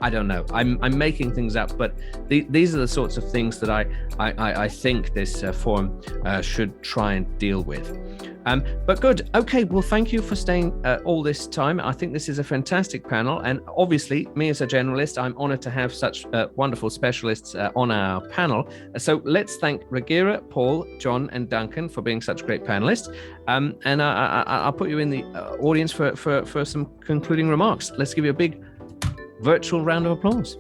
I don't know. I'm making things up, but these are the sorts of things that I think this forum should try and deal with. But good. Okay. Well, thank you for staying all this time. I think this is a fantastic panel. And obviously, me as a generalist, I'm honored to have such wonderful specialists on our panel. So let's thank Ragira, Paul, John, and Duncan for being such great panelists. And I'll put you in the audience for some concluding remarks. Let's give you a big virtual round of applause.